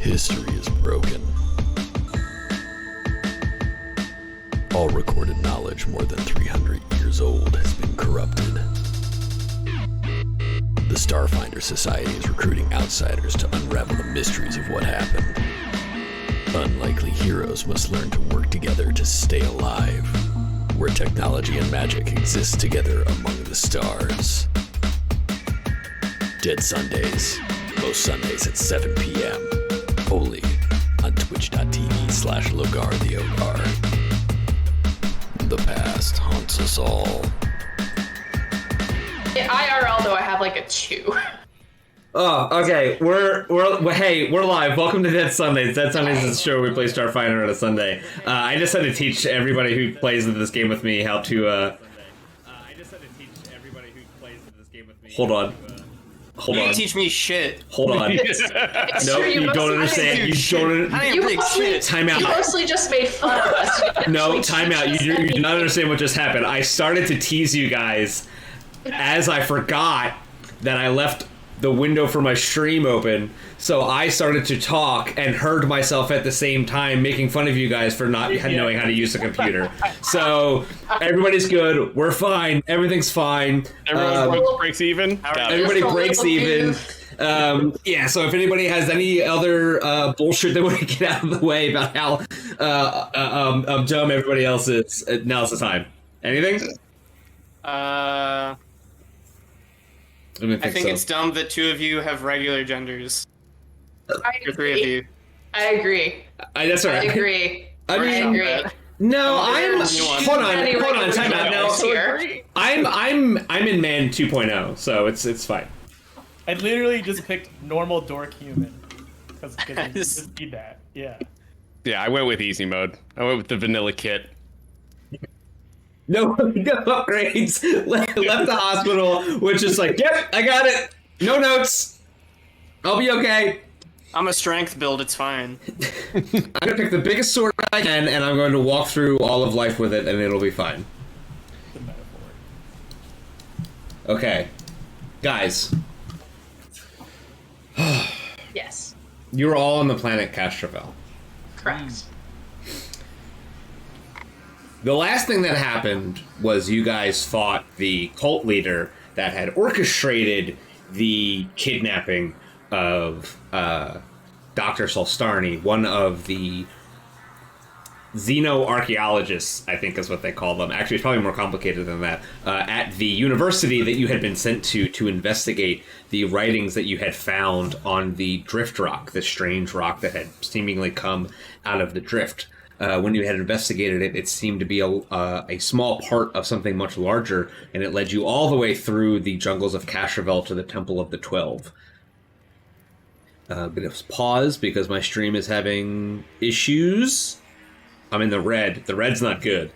History is broken. All recorded knowledge more than 300 years old has been corrupted. The Starfinder Society is recruiting outsiders to unravel the mysteries of what happened. Unlikely heroes must learn to work together to stay alive, where technology and magic exist together among the stars. Dead Sundays, most Sundays at 7 p.m. Only on twitch.tv/Logar the Ogar. The past haunts us all. Yeah, IRL though I have like a 2. Oh, okay. We're live. Welcome to Dead Sundays. Dead Sundays is a show where we play Starfinder on a Sunday. I just had to teach everybody who plays this game with me how to. Hold on. Hold on. You teach me shit. Hold on. No, you don't understand. You don't. I didn't think shit. Time out. You mostly just made fun of us. No, time out. You do not understand what just happened. I started to tease you guys as I forgot that I left the window for my stream open, so I started to talk and heard myself at the same time making fun of you guys for not knowing how to use a computer. So everybody's good. We're fine. Everything's fine. Everyone breaks even. Everybody breaks even. Yeah, so if anybody has any other bullshit they want to get out of the way about how dumb everybody else is, now's the time. Anything? I think it's dumb that 2 of you have regular genders. Or 3 of you. I agree. That's all right. I agree. I agree. No, hold on, time out. No, I'm in man 2.0, so it's fine. I literally just picked normal dork human because you just need that. Yeah. Yeah, I went with easy mode. I went with the vanilla kit. No upgrades. Left the hospital, which is like, yep, I got it. No notes. I'll be okay. I'm a strength build, it's fine. I'm gonna pick the biggest sword I can, and I'm going to walk through all of life with it, and it'll be fine. The metaphor. Okay. Guys. Yes. You were all on the planet Castrovel. Correct. The last thing that happened was you guys fought the cult leader that had orchestrated the kidnapping of Dr. Solstarni, one of the xenoarchaeologists, I think is what they call them. Actually, it's probably more complicated than that. At the university that you had been sent to investigate the writings that you had found on the drift rock, the strange rock that had seemingly come out of the drift. When you had investigated it, it seemed to be a small part of something much larger, and it led you all the way through the jungles of Castrovel to the Temple of the 12. But it was paused because my stream is having issues. I'm in the red. The red's not good.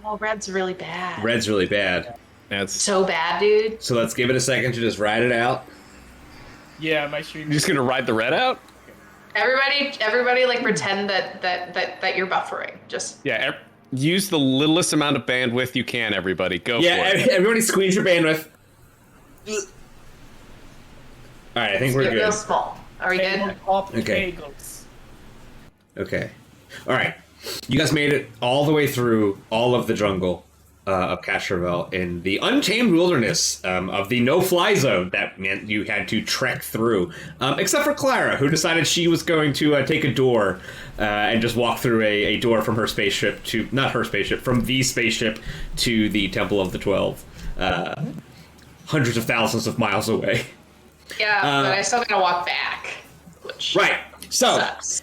Oh, red's really bad. Red's really bad. That's So bad, dude. So let's give it a second to just ride it out. Yeah, my stream. You're just gonna ride the red out? Everybody, like pretend that you're buffering. Just Use the littlest amount of bandwidth you can. Everybody, go for it. Everybody, squeeze your bandwidth. All right, I think we're you're good. real small. Are we good? Okay. Okay. All right. You guys made it all the way through all of the jungle of Castrovel in the untamed wilderness of the no-fly zone that meant you had to trek through, except for Clara, who decided she was going to take a door and just walk through a door from her spaceship to, not her spaceship, from the spaceship to the Temple of the 12, hundreds of thousands of miles away. Yeah, but I still gotta walk back. Which Right. So sucks.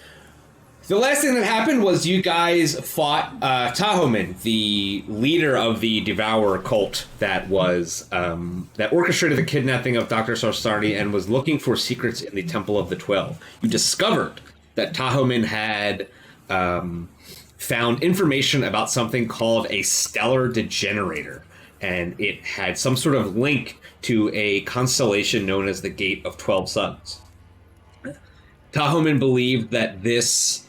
the last thing that happened was you guys fought Tahomen, the leader of the Devourer cult that was that orchestrated the kidnapping of Dr. Solstarni and was looking for secrets in the Temple of the 12. You discovered that Tahomen had found information about something called a stellar degenerator, and it had some sort of link to a constellation known as the Gate of 12 Suns. Tahomen believed that this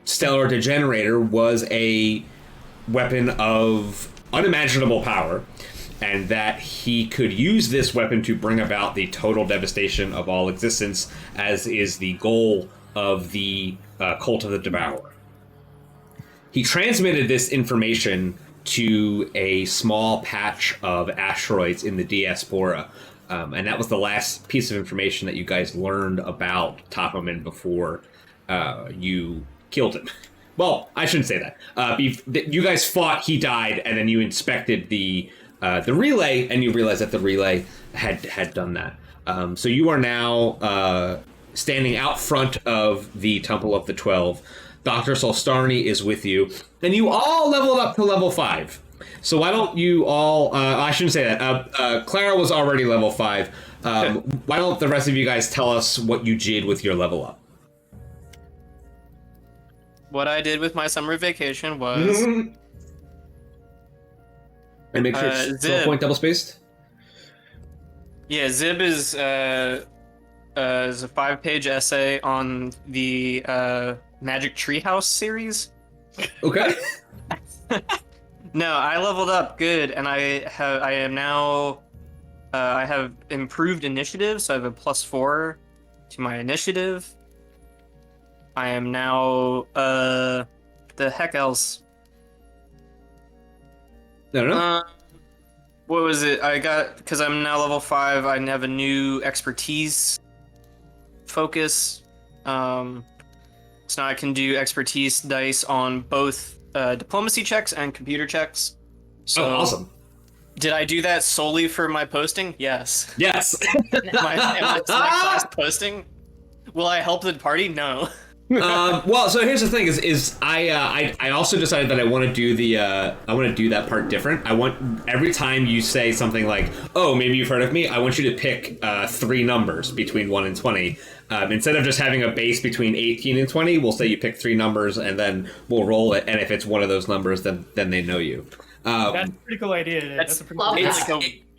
stellar degenerator was a weapon of unimaginable power, and that he could use this weapon to bring about the total devastation of all existence, as is the goal of the Cult of the Devourer. He transmitted this information to a small patch of asteroids in the diaspora, and that was the last piece of information that you guys learned about Tahomen before you killed him. Well, I shouldn't say that. You guys fought, he died, and then you inspected the relay, and you realized that the relay had done that. So you are now standing out front of the Temple of the 12. Dr. Solstarni is with you, and you all leveled up to level 5. So why don't you all... I shouldn't say that. Clara was already level 5. Why don't the rest of you guys tell us what you did with your level up? What I did with my summer vacation was... And make sure it's 12-point double-spaced? Yeah, Zib is a 5-page essay on the Magic Treehouse series. Okay. No, I leveled up good, and I am now... I have improved initiative, so I have a +4 to my initiative. I am now... the heck else? No. What was it? I got... Because I'm now level 5, I have a new expertise focus. So now I can do expertise dice on both diplomacy checks and computer checks. So, awesome. Did I do that solely for my posting? Yes. Yes. my class posting? Will I help the party? No. Well, so here's the thing: is I also decided that I want to do that part different. I want every time you say something like, "Oh, maybe you've heard of me," I want you to pick 3 numbers between 1 and 20. Instead of just having a base between 18 and 20, we'll say you pick 3 numbers and then we'll roll it. And if it's one of those numbers, then they know you. That's a pretty cool idea. That's a pretty cool idea.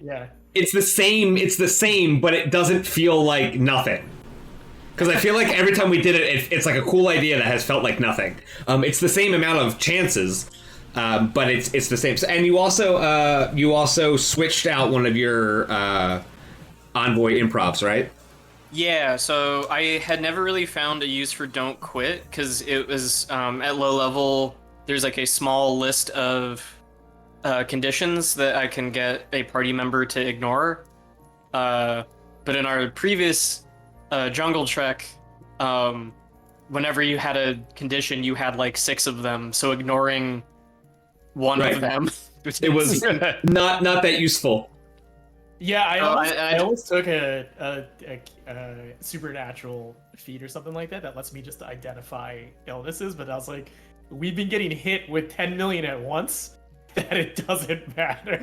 Yeah. It's the same, but it doesn't feel like nothing. Because I feel like every time we did it, it's like a cool idea that has felt like nothing. It's the same amount of chances, but it's the same. And you also switched out one of your envoy improvs, right? Yeah, so I had never really found a use for Don't Quit, because it was at low level, there's like a small list of conditions that I can get a party member to ignore. But in our previous jungle trek, whenever you had a condition, you had like 6 of them, so ignoring one of them... It was not that useful. Yeah, I almost took a supernatural feat or something like that lets me just identify illnesses, but I was like, we've been getting hit with 10 million at once that it doesn't matter.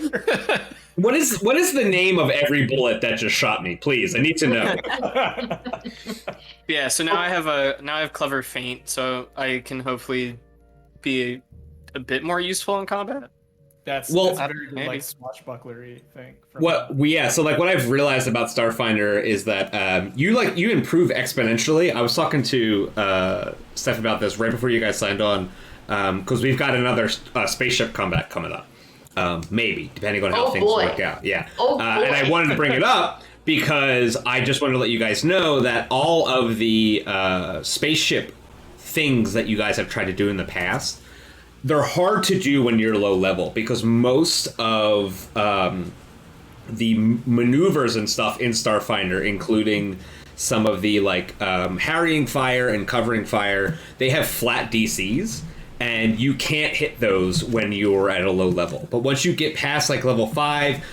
What is the name of every bullet that just shot me? Please, I need to know. Yeah, so now I have clever feint, so I can hopefully be a bit more useful in combat. That's maybe. like swashbucklery thing. So like what I've realized about Starfinder is that you improve exponentially. I was talking to Steph about this right before you guys signed on, because we've got another spaceship combat coming up. Maybe, depending on how things work out. Yeah. And I wanted to bring it up because I just wanted to let you guys know that all of the spaceship things that you guys have tried to do in the past, they're hard to do when you're low level, because most of the maneuvers and stuff in Starfinder, including some of the harrying fire and covering fire, they have flat DCs, and you can't hit those when you're at a low level. But once you get past level 5,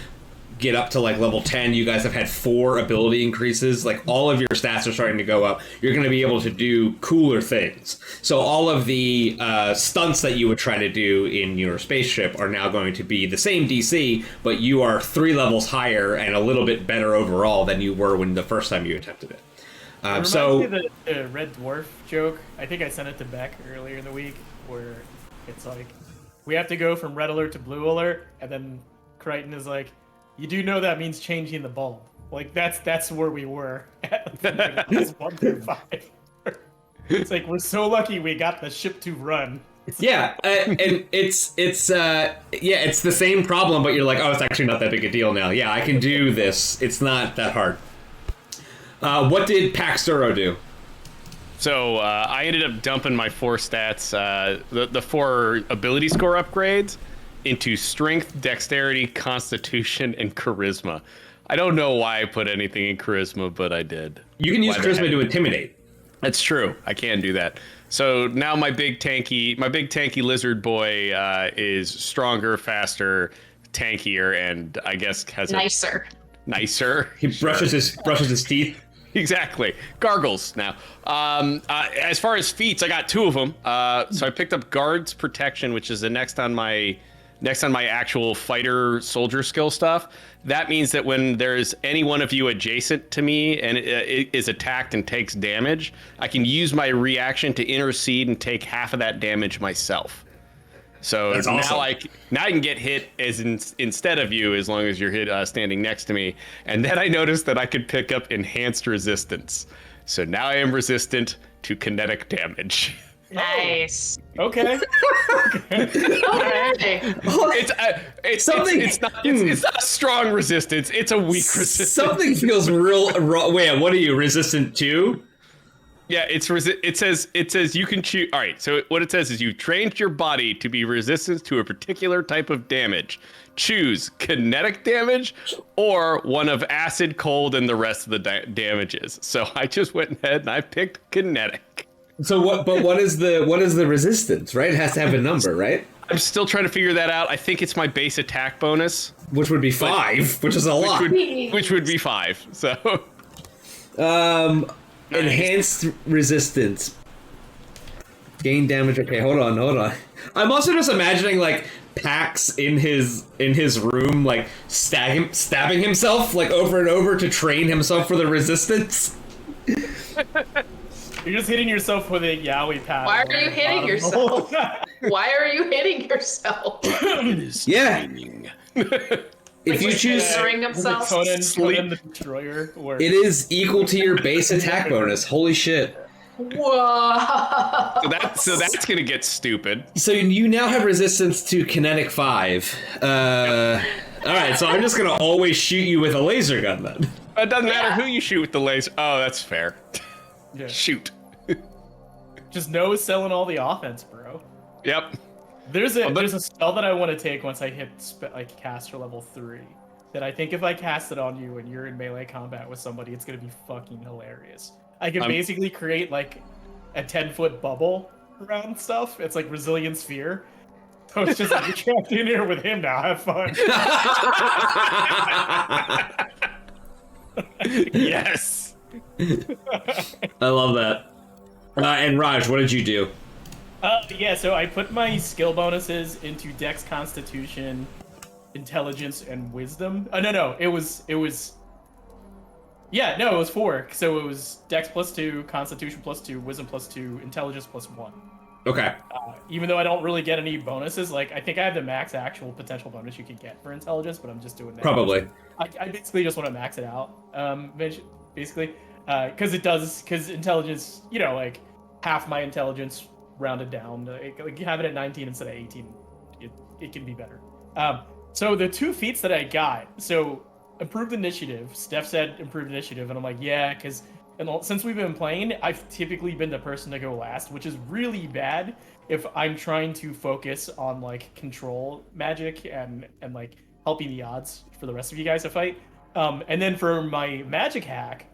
get up to level 10, you guys have had 4 ability increases. All of your stats are starting to go up. You're going to be able to do cooler things. So all of the stunts that you would try to do in your spaceship are now going to be the same DC, but you are 3 levels higher and a little bit better overall than you were when the first time you attempted it. So me of the Red Dwarf joke. I think I sent it to Beck earlier in the week, where it's like, we have to go from red alert to blue alert, and then Crichton is like, you do know that means changing the bulb. That's where we were at 1 through 5. It's like, we're so lucky we got the ship to run. Yeah, and it's the same problem, but you're like, oh, it's actually not that big a deal now. Yeah, I can do this. It's not that hard. What did Pax Duro do? So I ended up dumping my 4 stats, the 4 ability score upgrades, into Strength, Dexterity, Constitution, and Charisma. I don't know why I put anything in Charisma, but I did. You can use Charisma to intimidate. That's true. I can do that. So now my big tanky lizard boy is stronger, faster, tankier, and I guess has Nicer. Nicer. He brushes his teeth. Exactly. Gargles now. As far as feats, I got 2 of them. So I picked up Guard's Protection, which is the next on my actual fighter soldier skill stuff. That means that when there's any one of you adjacent to me and it is attacked and takes damage, I can use my reaction to intercede and take half of that damage myself. So that's now awesome. I can get hit instead of you as long as you're hit standing next to me. And then I noticed that I could pick up enhanced resistance. So now I am resistant to kinetic damage. Nice. Okay. Okay. It's something. It's not a strong resistance. It's a weak resistance. Something feels real wrong. Wait, what are you resistant to? Yeah, it says you can choose. All right, so what it says is you've trained your body to be resistant to a particular type of damage. Choose kinetic damage or one of acid, cold, and the rest of the damages. So I just went ahead and I picked kinetic. So what? But what is the resistance? Right, it has to have a number, right? I'm still trying to figure that out. I think it's my base attack bonus, Which would be 5, which is a lot. which would be 5. So, enhanced resistance, gain damage. Okay, hold on. I'm also just imagining like Pax in his room, like stabbing himself like over and over to train himself for the resistance. You're just hitting yourself with a yaoi pad. Why are you hitting yourself? Why are you hitting yourself? Yeah. If you choose, Stirring himself. Conan the Destroyer. Or... it is equal to your base attack bonus. Holy shit. Whoa. so that's gonna get stupid. So you now have resistance to kinetic 5. All right, so I'm just gonna always shoot you with a laser gun then. It doesn't matter who you shoot with the laser. Oh, that's fair. Yeah. Shoot. Just no selling all the offense, bro. Yep. There's a spell that I want to take once I hit caster level 3. That I think if I cast it on you and you're in melee combat with somebody, it's gonna be fucking hilarious. I can basically create like a 10-foot bubble around stuff. It's like Resilient Sphere. So it's just like you're trapped in here with him now. Have fun. Yes. I love that. And Raj, what did you do? Yeah, so I put my skill bonuses into Dex, Constitution, Intelligence, and Wisdom. No, it was 4. So it was Dex +2, Constitution +2, Wisdom +2, Intelligence +1. Okay. Even though I don't really get any bonuses, like I think I have the max actual potential bonus you could get for Intelligence, but I'm just doing that. Probably. I basically just want to max it out, basically, because Intelligence, like half my Intelligence rounded down, like have it at 19 instead of 18, it can be better. So the 2 feats that I got, so improved initiative. Steph said improved initiative, and I'm like, yeah, because since we've been playing, I've typically been the person to go last, which is really bad if I'm trying to focus on like control magic and like helping the odds for the rest of you guys to fight. And then for my magic hack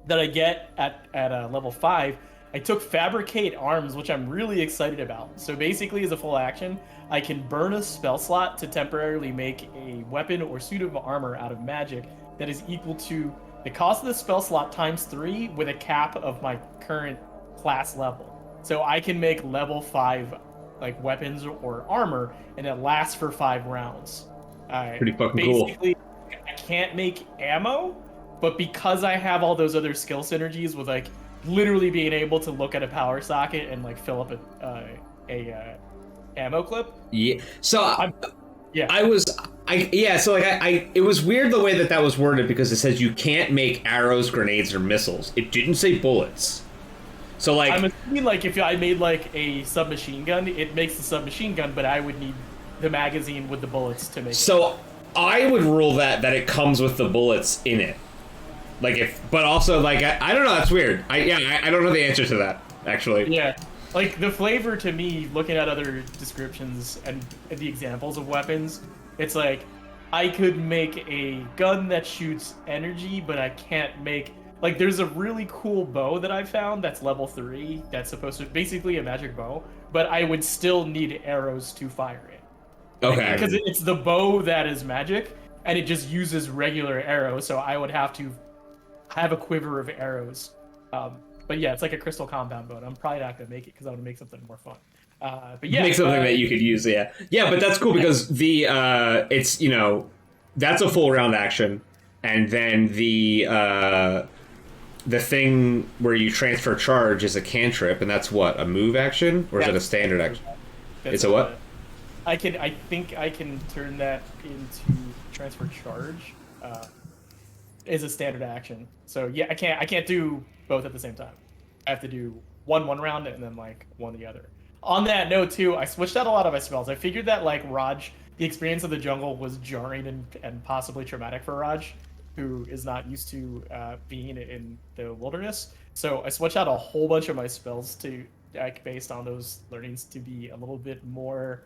that I get at level 5, I took Fabricate Arms, which I'm really excited about. So basically, as a full action, I can burn a spell slot to temporarily make a weapon or suit of armor out of magic that is equal to the cost of the spell slot times 3 with a cap of my current class level. So I can make level 5 like weapons or armor, and it lasts for 5 rounds. Pretty fucking cool. Basically, I can't make ammo, but because I have all those other skill synergies with like literally being able to look at a power socket and like fill up a ammo clip. Yeah. So yeah. It was weird the way that was worded because it says you can't make arrows, grenades, or missiles. It didn't say bullets. So like, I'm assuming like if I made like a submachine gun, it makes the submachine gun, but I would need the magazine with the bullets to make it. so I would rule that it comes with the bullets in it. Like if, but also like I don't know. That's weird. I don't know the answer to that actually. Yeah. Like, the flavor to me, looking at other descriptions and the examples of weapons, it's like, I could make a gun that shoots energy, but I can't make... Like, there's a really cool bow that I found that's level 3, that's supposed to... Basically a magic bow, but I would still need arrows to fire it. Okay. Because it's the bow that is magic, and it just uses regular arrows, so I would have to have a quiver of arrows. But yeah, it's like a crystal compound bow. I'm probably not gonna make it because I want to make something more fun. But yeah, Make something that you could use. Yeah, but that's cool because the it's that's a full round action, and then the thing where you transfer charge is a cantrip, and that's what, a move action, or is it a standard action? It's a what? I think I can turn that into transfer charge. Is a standard action. So yeah, I can't do both at the same time. I have to do one round and then like one the other. On that note too, I switched out a lot of my spells. I figured that like Raj, the experience of the jungle was jarring and possibly traumatic for Raj, who is not used to being in the wilderness. So I switched out a whole bunch of my spells to based on those learnings to be a little bit more.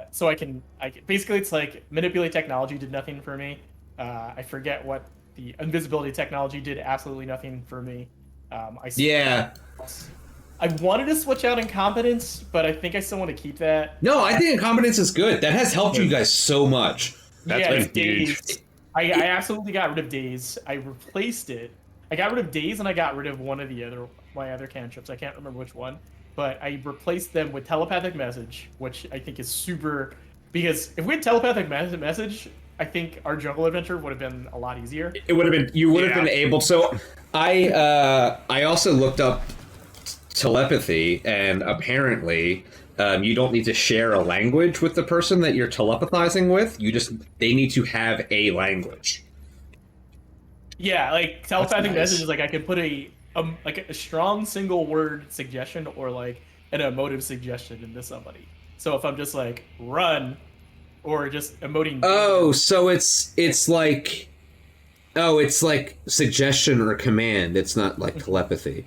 So I can basically it's like manipulate technology did nothing for me. I forget what the invisibility technology did absolutely nothing for me. I wanted to switch out incompetence, but I think I still want to keep that. No, I think incompetence is good. That has helped you guys so much. That's been huge. I absolutely got rid of days. I replaced it. I got rid of days and I got rid of one of my other cantrips. I can't remember which one, but I replaced them with telepathic message, which I think is super. Because if we had telepathic message, I think our jungle adventure would have been a lot easier. It would have been. You would have been able. So I also looked up telepathy, and apparently you don't need to share a language with the person that you're telepathizing with. They need to have a language. Yeah, like telepathic nice. message is like I could put a strong single word suggestion or like an emotive suggestion into somebody. So if I'm just like run, or just emoting. Oh, so it's like suggestion or command. It's not like telepathy.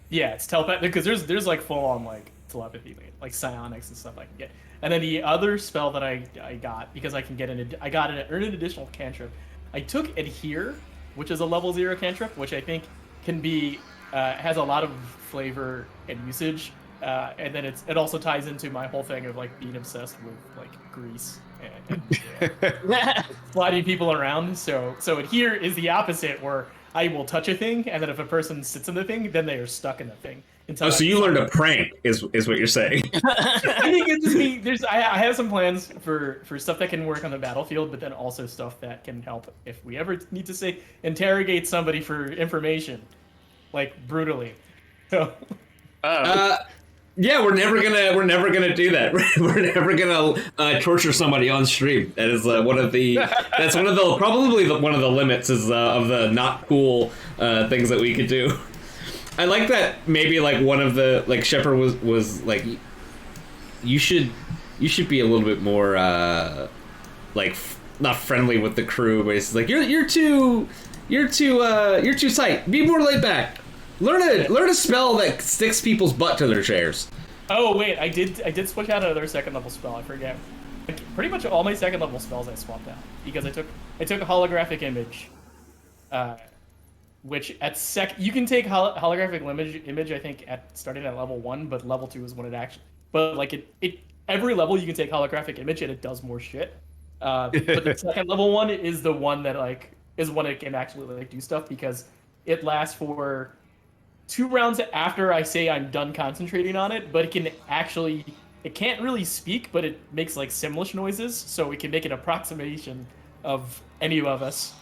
Yeah, it's telepathic because there's like full on like telepathy, like psionics and stuff I can get. And then the other spell that I got because I can get earn an additional cantrip. I took adhere, which is a level 0 cantrip, which I think can be has a lot of flavor and usage. And then it also ties into my whole thing of like being obsessed with like grease and sliding people around. So adhere is the opposite, where I will touch a thing, and then if a person sits in the thing, then they are stuck in the thing. Oh, so you learned a prank, is what you're saying? I think it just means I have some plans for stuff that can work on the battlefield, but then also stuff that can help if we ever need to interrogate somebody for information, like brutally. So. Yeah, we're never gonna do that. We're never gonna torture somebody on stream. That is one of the limits is of the not cool things that we could do. I like that maybe like one of the like Shepard was like you should be a little bit more like not friendly with the crew, but it's like you're too tight. Be more laid back. Learn a spell that sticks people's butt to their chairs. Oh wait, I did switch out another second level spell. I forget. Like, pretty much all my second level spells I swapped out because I took a holographic image, which at you can take holographic image I think at starting at level 1, but level 2 is when it actually. But like it every level you can take holographic image and it does more shit. But the second level one is the one that like is when it can actually like do stuff because it lasts for 2 rounds after I say I'm done concentrating on it, but it can't really speak, but it makes like Simlish noises, so we can make an approximation of any of us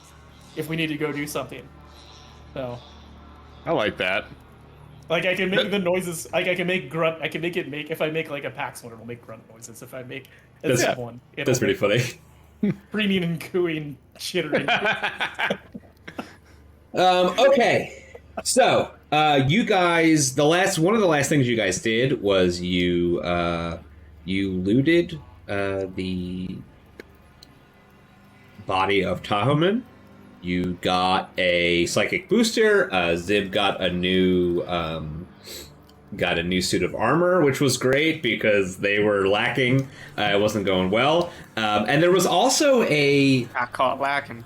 if we need to go do something. So I like that. Like I can make the noises, like I can make grunt, if I make like a Pax one, it'll make grunt noises. If I make a Zip one, that's pretty funny. Preening and cooing, chittering. Okay. So, You guys, one of the last things you guys did was you looted the body of Tahomen. You got a psychic booster. Zib got a new suit of armor, which was great because they were lacking. It wasn't going well. And there was also I caught lacking.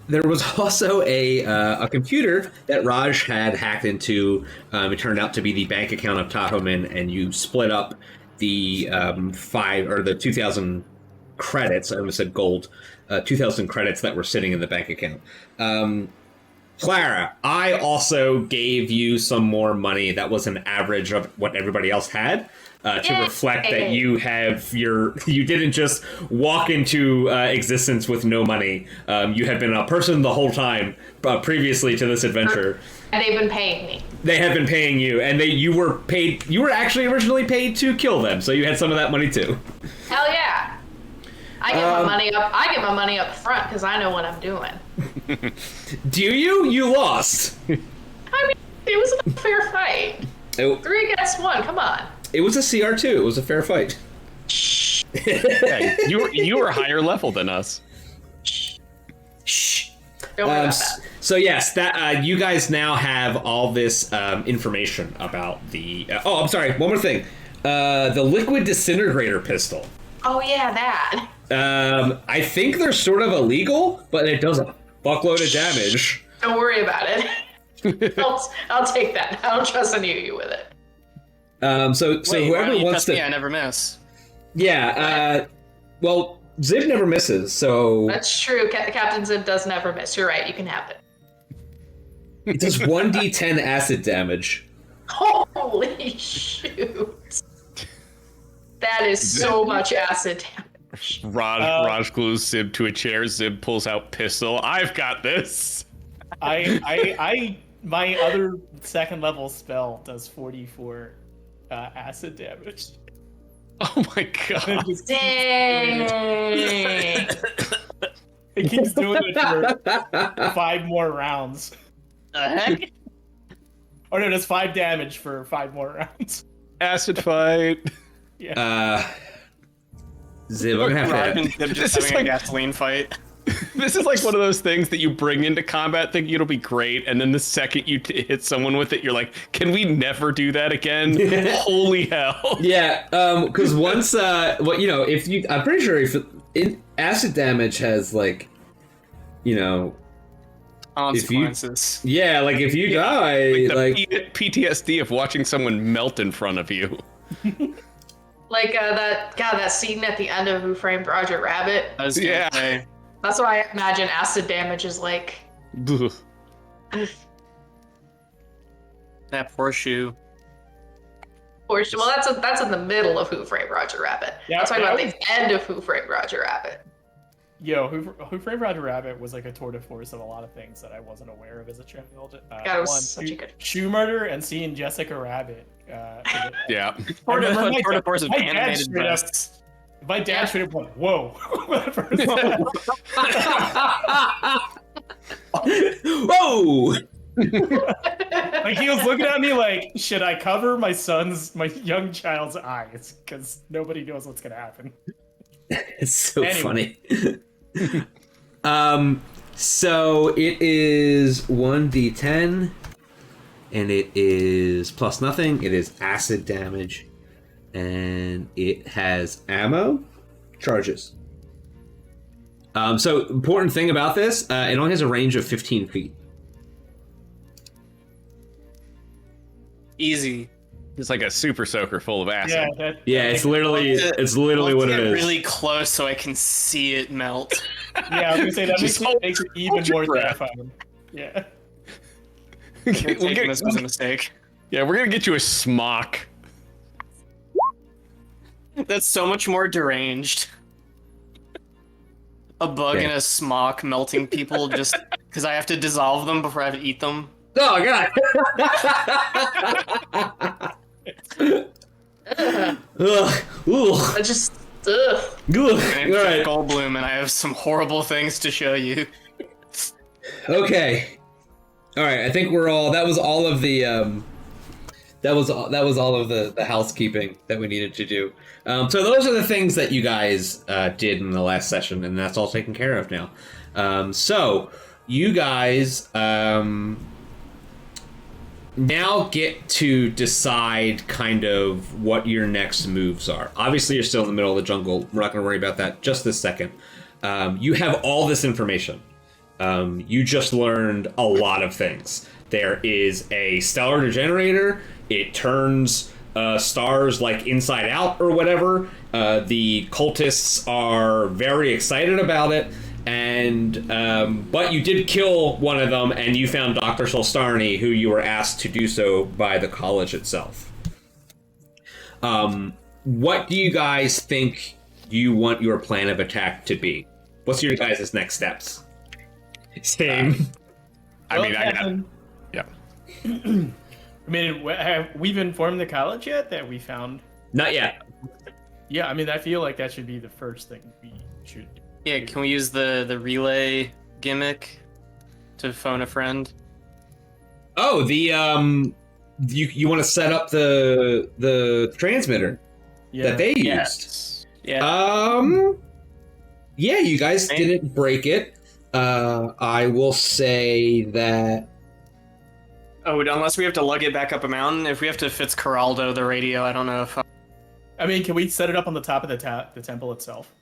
There was also a computer that Raj had hacked into. It turned out to be the bank account of Tahomen, and you split up the 2,000 credits. I almost said gold. 2,000 credits that were sitting in the bank account. Clara, I also gave you some more money that was an average of what everybody else had. To reflect that you didn't just walk into existence with no money. You had been a person the whole time previously to this adventure. And they've been paying me. They have been paying you, and you were paid. You were actually originally paid to kill them, so you had some of that money too. Hell yeah! I get my money up. I get my money up front because I know what I'm doing. Do you? You lost. I mean, it was a fair fight. 3 against 1. Come on. It was a CR2. It was a fair fight. Yeah, you were higher level than us. Shh. Don't worry about that. So yes, that you guys now have all this information about the. I'm sorry. One more thing. The liquid disintegrator pistol. Oh yeah, that. I think they're sort of illegal, but it does a fuckload of damage. Don't worry about it. I'll take that. I don't trust any of you with it. So Wait, why whoever don't you wants trust me? to. I never miss. Yeah. Well, Zib never misses, so That's true. Captain Zib does never miss. You're right. You can have it. it does 1d10 acid damage. Holy shoot! That is so much acid damage. Raj glues Zib to a chair. Zib pulls out pistol. I've got this. My other second level spell does 44 acid damage. Oh my god. Dang! It keeps doing it for 5 more rounds. The heck? Oh no, that's 5 damage for 5 more rounds. Acid fight. Yeah. Zib, I'm gonna have Raj to. and Zib just This is having a like- gasoline fight. This is like one of those things that you bring into combat thinking it'll be great, and then the second you hit someone with it, you're like, can we never do that again? Holy hell. Yeah, because once, I'm pretty sure acid damage has like, Consequences. yeah, like if you die, The PTSD of watching someone melt in front of you. Like that scene at the end of Who Framed Roger Rabbit. I was gonna Yeah. say, That's what I imagine acid damage is like. Ugh. that poor shoe. Well, that's in the middle of Who Framed Roger Rabbit. Yeah, I'm talking that about was- the end of Who Framed Roger Rabbit. Yo, Who Framed Roger Rabbit was like a tour de force of a lot of things that I wasn't aware of as a child. God, it was such a good. Shoe murder and seeing Jessica Rabbit. Yeah. Tour de remember my tour de dad- force of my dad animated straight up- breasts. My dad straight up went, "Whoa!" First whoa! like he was looking at me like, "Should I cover my young child's eyes? Because nobody knows what's gonna happen." It's so Anyway. funny. So it is 1d10, and it is plus nothing. It is acid damage, and it has ammo charges. So important thing about this, it only has a range of 15 feet. Easy. It's like a super soaker full of acid. Yeah, it's literally Let's what get it is. really close so I can see it melt. Yeah, I was gonna say that Just makes it even hold your more breath. terrifying. Yeah. Taking this was a mistake. Yeah, we're gonna get you a smock. That's so much more deranged. A bug Okay. and a smock melting people just because I have to dissolve them before I have to eat them. Oh god! Ugh. Ooh. I just. Ugh. Ugh. And All Jeff right. Goldblum, and I have some horrible things to show you. Okay. All right, I think we're all. That was all of the. That was all of the housekeeping that we needed to do. So those are the things that you guys did in the last session, and that's all taken care of now. So you guys now get to decide kind of what your next moves are. Obviously, you're still in the middle of the jungle. We're not going to worry about that just this second. You have all this information. You just learned a lot of things. There is a stellar degenerator. It turns stars like inside out or whatever. The cultists are very excited about it. And but you did kill one of them, and you found Dr. Solstarni, who you were asked to do so by the college itself. What do you guys think you want your plan of attack to be? What's your guys' next steps? Same. Yeah. I mean, we've informed the college yet that we found. Not yet. Yeah, I mean, I feel like that should be the first thing we should do. Yeah, can we use the relay gimmick to phone a friend? Oh, the you want to set up the transmitter that they used. Yes. Yeah. Yeah, you guys didn't break it. I will say that. Oh, unless we have to lug it back up a mountain. If we have to Fitzcarraldo the radio, I don't know if. I mean, can we set it up on the top of the temple itself?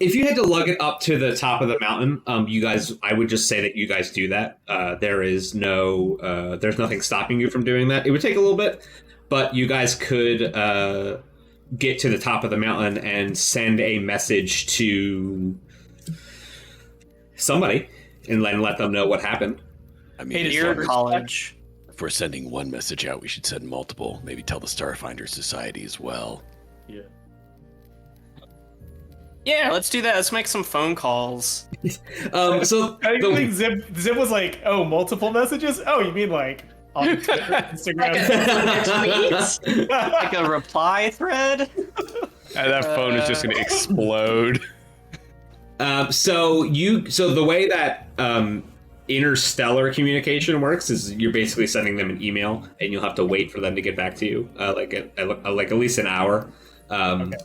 If you had to lug it up to the top of the mountain, you guys, I would just say that you guys do that. There's nothing stopping you from doing that. It would take a little bit, but you guys could get to the top of the mountain and send a message to somebody and let them know what happened. I mean, Dear college. if we're sending one message out, we should send multiple. Maybe tell the Starfinder Society as well. Yeah. Yeah, let's do that. Let's make some phone calls. So I think Zip was like, oh, multiple messages? Oh, you mean like on Twitter, Instagram? Like a reply thread? And that phone is just going to explode. So the way that interstellar communication works is you're basically sending them an email, and you'll have to wait for them to get back to you, like at least an hour. Okay.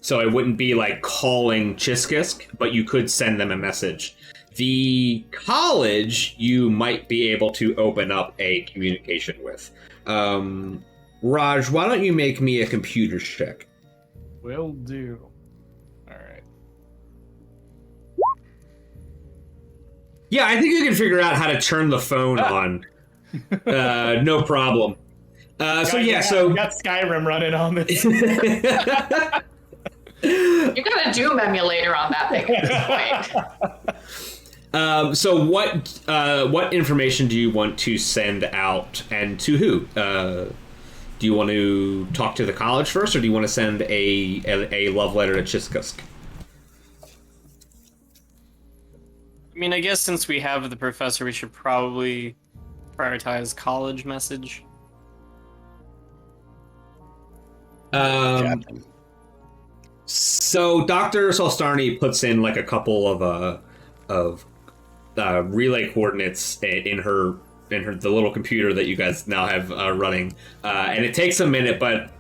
So it wouldn't be like calling Chiskisk, but you could send them a message. The college you might be able to open up a communication with. Raj, why don't you make me a computer check? Will do. All right. Yeah, I think you can figure out how to turn the phone on. No problem. We got Skyrim running on this. You got a Doom emulator on that thing at this point. So what information do you want to send out, and to who? Do you want to talk to the college first, or do you want to send a love letter to Chiskisk? I mean, I guess since we have the professor, we should probably prioritize college message. Captain. So Dr. Solstarni puts in like a couple of relay coordinates in the little computer that you guys now have running, and it takes a minute, but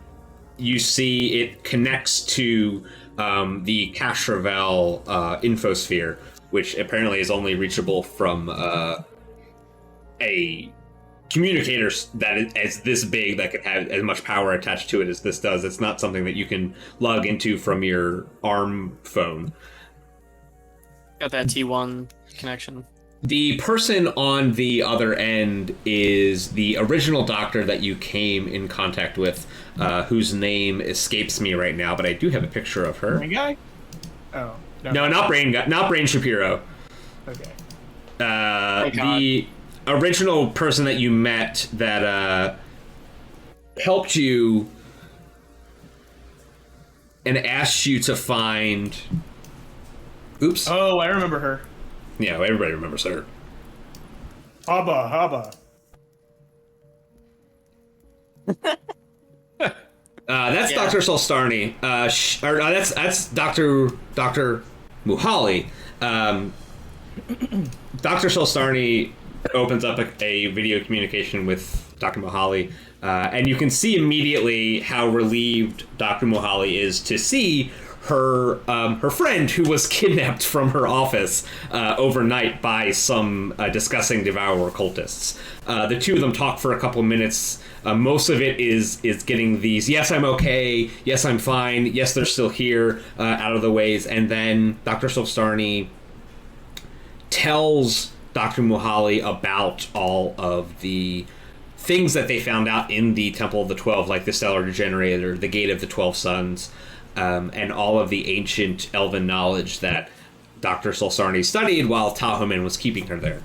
you see it connects to the Castrovel infosphere, which apparently is only reachable from a communicator that is this big that can have as much power attached to it as this does. It's not something that you can log into from your ARM phone. Got that T1 connection. The person on the other end is the original doctor that you came in contact with, whose name escapes me right now, but I do have a picture of her. Brain guy? Oh. No, not Brain Shapiro. Okay. The original person that you met that helped you and asked you to find... Oops. Oh, I remember her. Yeah, everybody remembers her. Haba. That's Yeah. Dr. Solstarni. That's Dr. Muhali, Dr. Solstarni opens up a video communication with Dr. Mohali, and you can see immediately how relieved Dr. Mohali is to see her friend who was kidnapped from her office overnight by some discussing devourer cultists. The two of them talk for a couple minutes. Most of it is getting these "yes, I'm okay," "yes, I'm fine," "yes, they're still here" out of the ways, and then Dr. Solstarni tells Dr. Mohali about all of the things that they found out in the Temple of the 12, like the Stellar Generator, the Gate of the 12 Suns, and all of the ancient elven knowledge that Dr. Solstarni studied while Tahomen was keeping her there.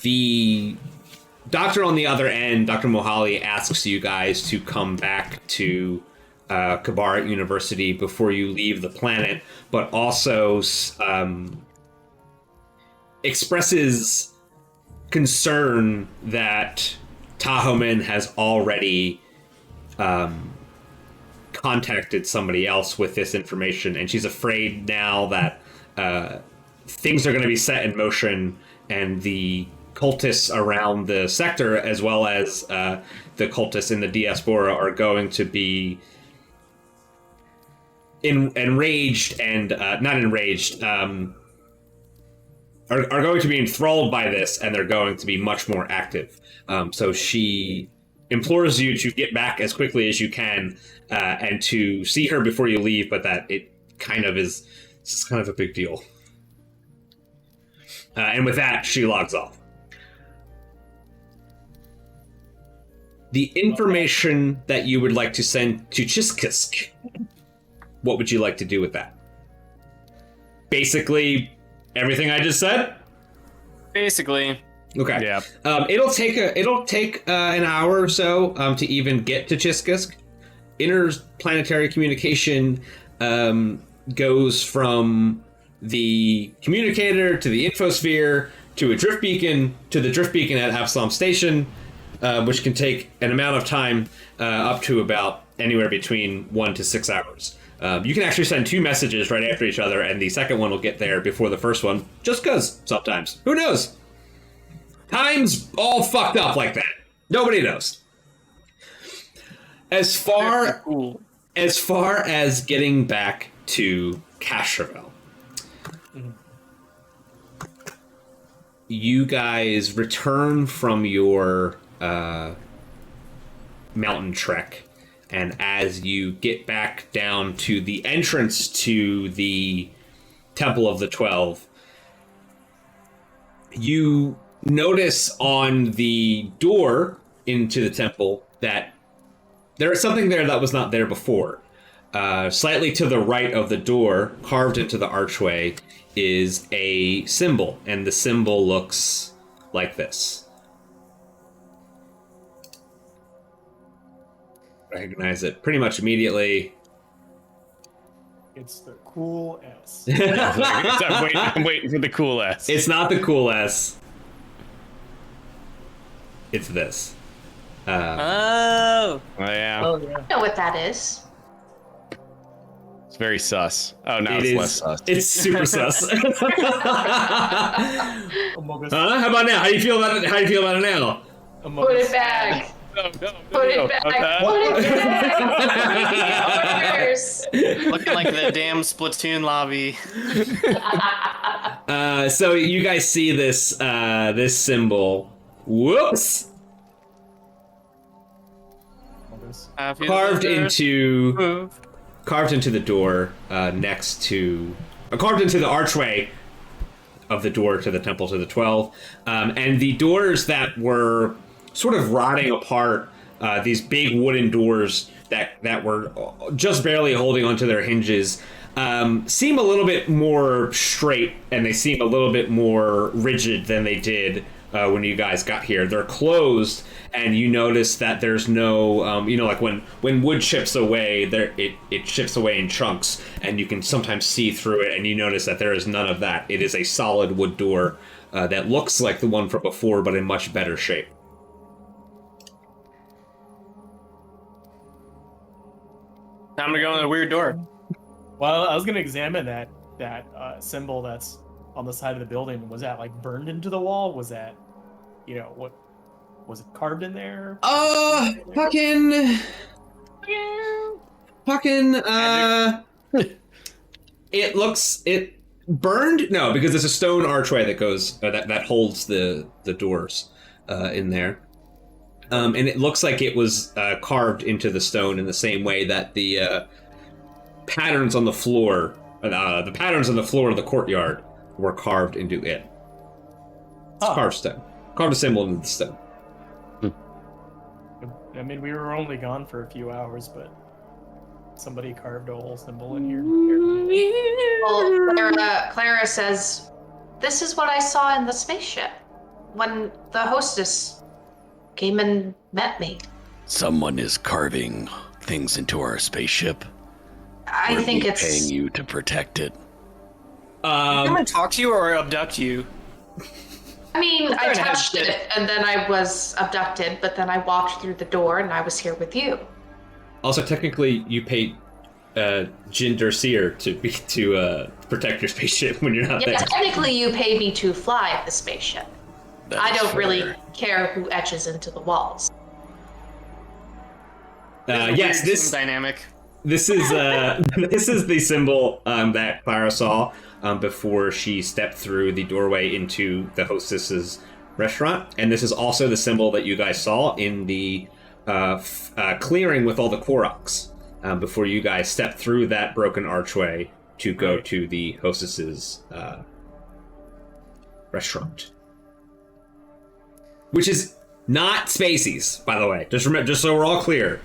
The doctor on the other end, Dr. Mohali, asks you guys to come back to Kabarat University before you leave the planet, but also expresses concern that Tahomen has already contacted somebody else with this information, and she's afraid now that things are going to be set in motion, and the cultists around the sector, as well as the cultists in the diaspora, are going to be enraged and not enraged. Are going to be enthralled by this, and they're going to be much more active. So she implores you to get back as quickly as you can and to see her before you leave, but that it kind of is just kind of a big deal. And with that, she logs off. The information that you would like to send to Chiskisk, what would you like to do with that? Basically, everything I just said? Basically. Okay. Yeah. It'll take an hour or so to even get to Chiskisk. Interplanetary communication goes from the communicator to the infosphere to a drift beacon to the drift beacon at Absalom Station, which can take an amount of time up to about anywhere between 1 to 6 hours. You can actually send 2 messages right after each other, and the second one will get there before the first one, just because sometimes. Who knows? Time's all fucked up like that. Nobody knows. As far as getting back to Casherville, you guys return from your mountain trek. And as you get back down to the entrance to the Temple of the 12, you notice on the door into the temple that there is something there that was not there before. Slightly to the right of the door, carved into the archway, is a symbol, and the symbol looks like this. Recognize it pretty much immediately. It's the cool S. I'm waiting for the cool S. It's not the cool S. It's this. Oh. Yeah. Oh yeah. I know what that is. It's very sus. Oh, now It it's is- less sus. It's super sus. Amogus. How about now? How do you feel about it? How do you feel about it now? Amogus. Put it back. No, Put it back. Put it back. Orders. Looking like the damn Splatoon lobby. So you guys see this this symbol. Whoops! Amogus. Carved into the door next to carved into the archway of the door to the Temple to the 12, and the doors that were sort of rotting apart, these big wooden doors that were just barely holding onto their hinges, seem a little bit more straight, and they seem a little bit more rigid than they did when you guys got here. They're closed, and you notice that there's no, like when wood chips away, it chips away in chunks, and you can sometimes see through it, and you notice that there is none of that. It is a solid wood door that looks like the one from before, but in much better shape. Time to go in the weird door. Well, I was gonna examine that symbol that's on the side of the building, was that like burned into the wall? Was that, what was it carved in there? Fucking. It burned? No, because there's a stone archway that goes that holds the doors in there. And it looks like it was carved into the stone in the same way that the patterns on the floor of the courtyard were carved into it. It's carved stone. Carved a symbol into the stone. I mean, we were only gone for a few hours, but somebody carved a whole symbol in here. Well, Clara says, "This is what I saw in the spaceship when the hostess came and met me." Someone is carving things into our spaceship. I think it's paying you to protect it. Someone talk to you or abduct you? I mean, I touched it and then I was abducted, but then I walked through the door and I was here with you. Also, technically, you paid Jinder Seer to protect your spaceship when you're not there. Technically, you pay me to fly the spaceship. I don't really care who etches into the walls. Yes, this dynamic. This is this is the symbol that Clara saw before she stepped through the doorway into the hostess's restaurant, and this is also the symbol that you guys saw in the clearing with all the Koroks before you guys stepped through that broken archway to go to the hostess's restaurant, which is not Spacey's, by the way. Just so we're all clear.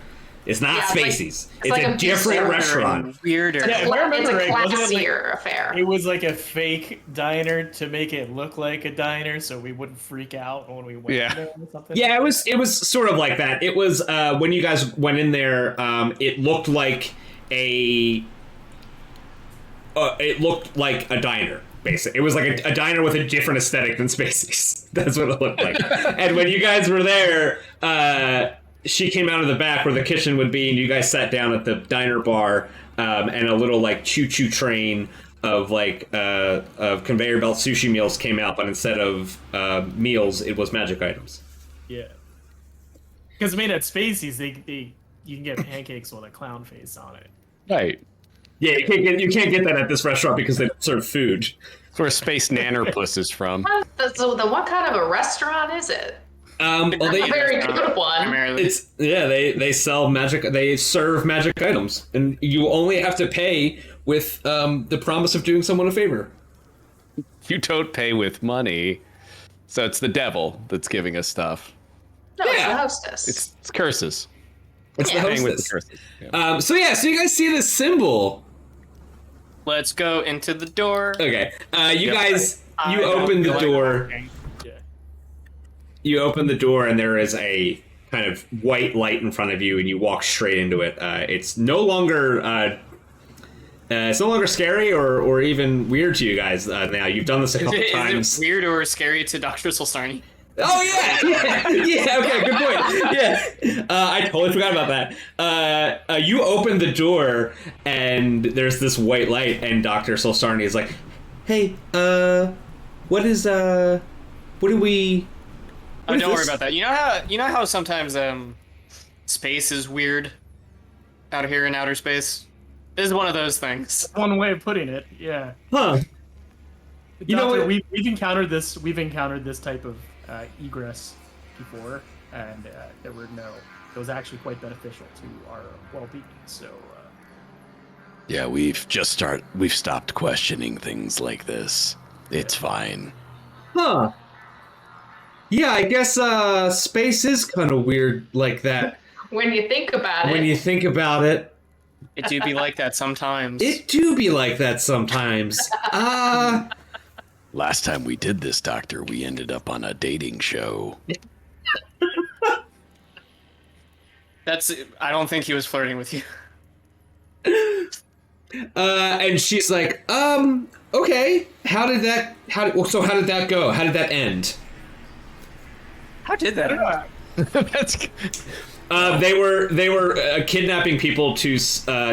It's not Spacey's. It's like a different restaurant. Weirder. Yeah, if I remember right, wasn't it classier affair. It was like a fake diner to make it look like a diner, so we wouldn't freak out when we went there or something. Yeah, it was sort of like that. It was when you guys went in there. It looked like a diner. Basically, it was like a diner with a different aesthetic than Spacey's. That's what it looked like. And when you guys were there, she came out of the back where the kitchen would be, and you guys sat down at the diner bar, and a little like choo-choo train of of conveyor belt sushi meals came out, but instead of meals, it was magic items. Yeah. Because I mean, at Spacey's, you can get pancakes with a clown face on it. Right. Yeah, you can't get that at this restaurant because they serve food. That's where Space Nannerpuss is from. So what kind of a restaurant is it? Well, A very good one. They sell magic. They serve magic items, and you only have to pay with the promise of doing someone a favor. You don't pay with money, so it's the devil that's giving us stuff. No, it's the hostess. It's curses. It's the Paying with hostess. the curses. Yeah. So you guys see this symbol. Let's go into the door. Okay. You guys, you open the door. You open the door, and there is a kind of white light in front of you, and you walk straight into it. It's no longer scary or even weird to you guys now. You've done this a couple times. Is it weird or scary to Dr. Solstarni? Oh yeah. Okay, good point. Yeah, I totally forgot about that. You open the door, and there's this white light, and Dr. Solstarni is like, "Hey, what do we?" Oh, don't worry about that. You know how sometimes space is weird out here in outer space? This is one of those things. One way of putting it, yeah. Huh. You know what? We've encountered this type of egress before, and it was actually quite beneficial to our well-being. So Yeah, we've stopped questioning things like this. It's fine. Huh. Yeah, I guess space is kind of weird like that. When you think about it. When you think about it. It do be like that sometimes. It do be like that sometimes. Last time we did this, Doctor, we ended up on a dating show. I don't think he was flirting with you. And she's like, okay. How did that go? How did that end? How did that happen? That's. They were kidnapping people to.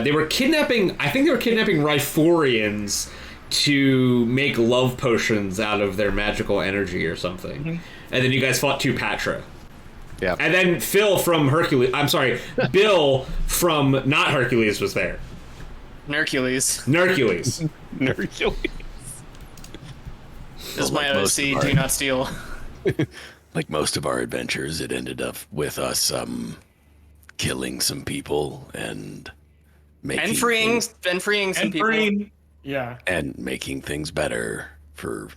They were kidnapping. I think they were kidnapping Riforians to make love potions out of their magical energy or something. Mm-hmm. And then you guys fought two Patra. Yeah. And then Phil from Hercules, I'm sorry, Bill from not Hercules was there. Nercules. Nercules. Nercules. This is my OC, do not steal. Like most of our adventures, it ended up with us killing some people and making and freeing some people. Yeah. And making things better for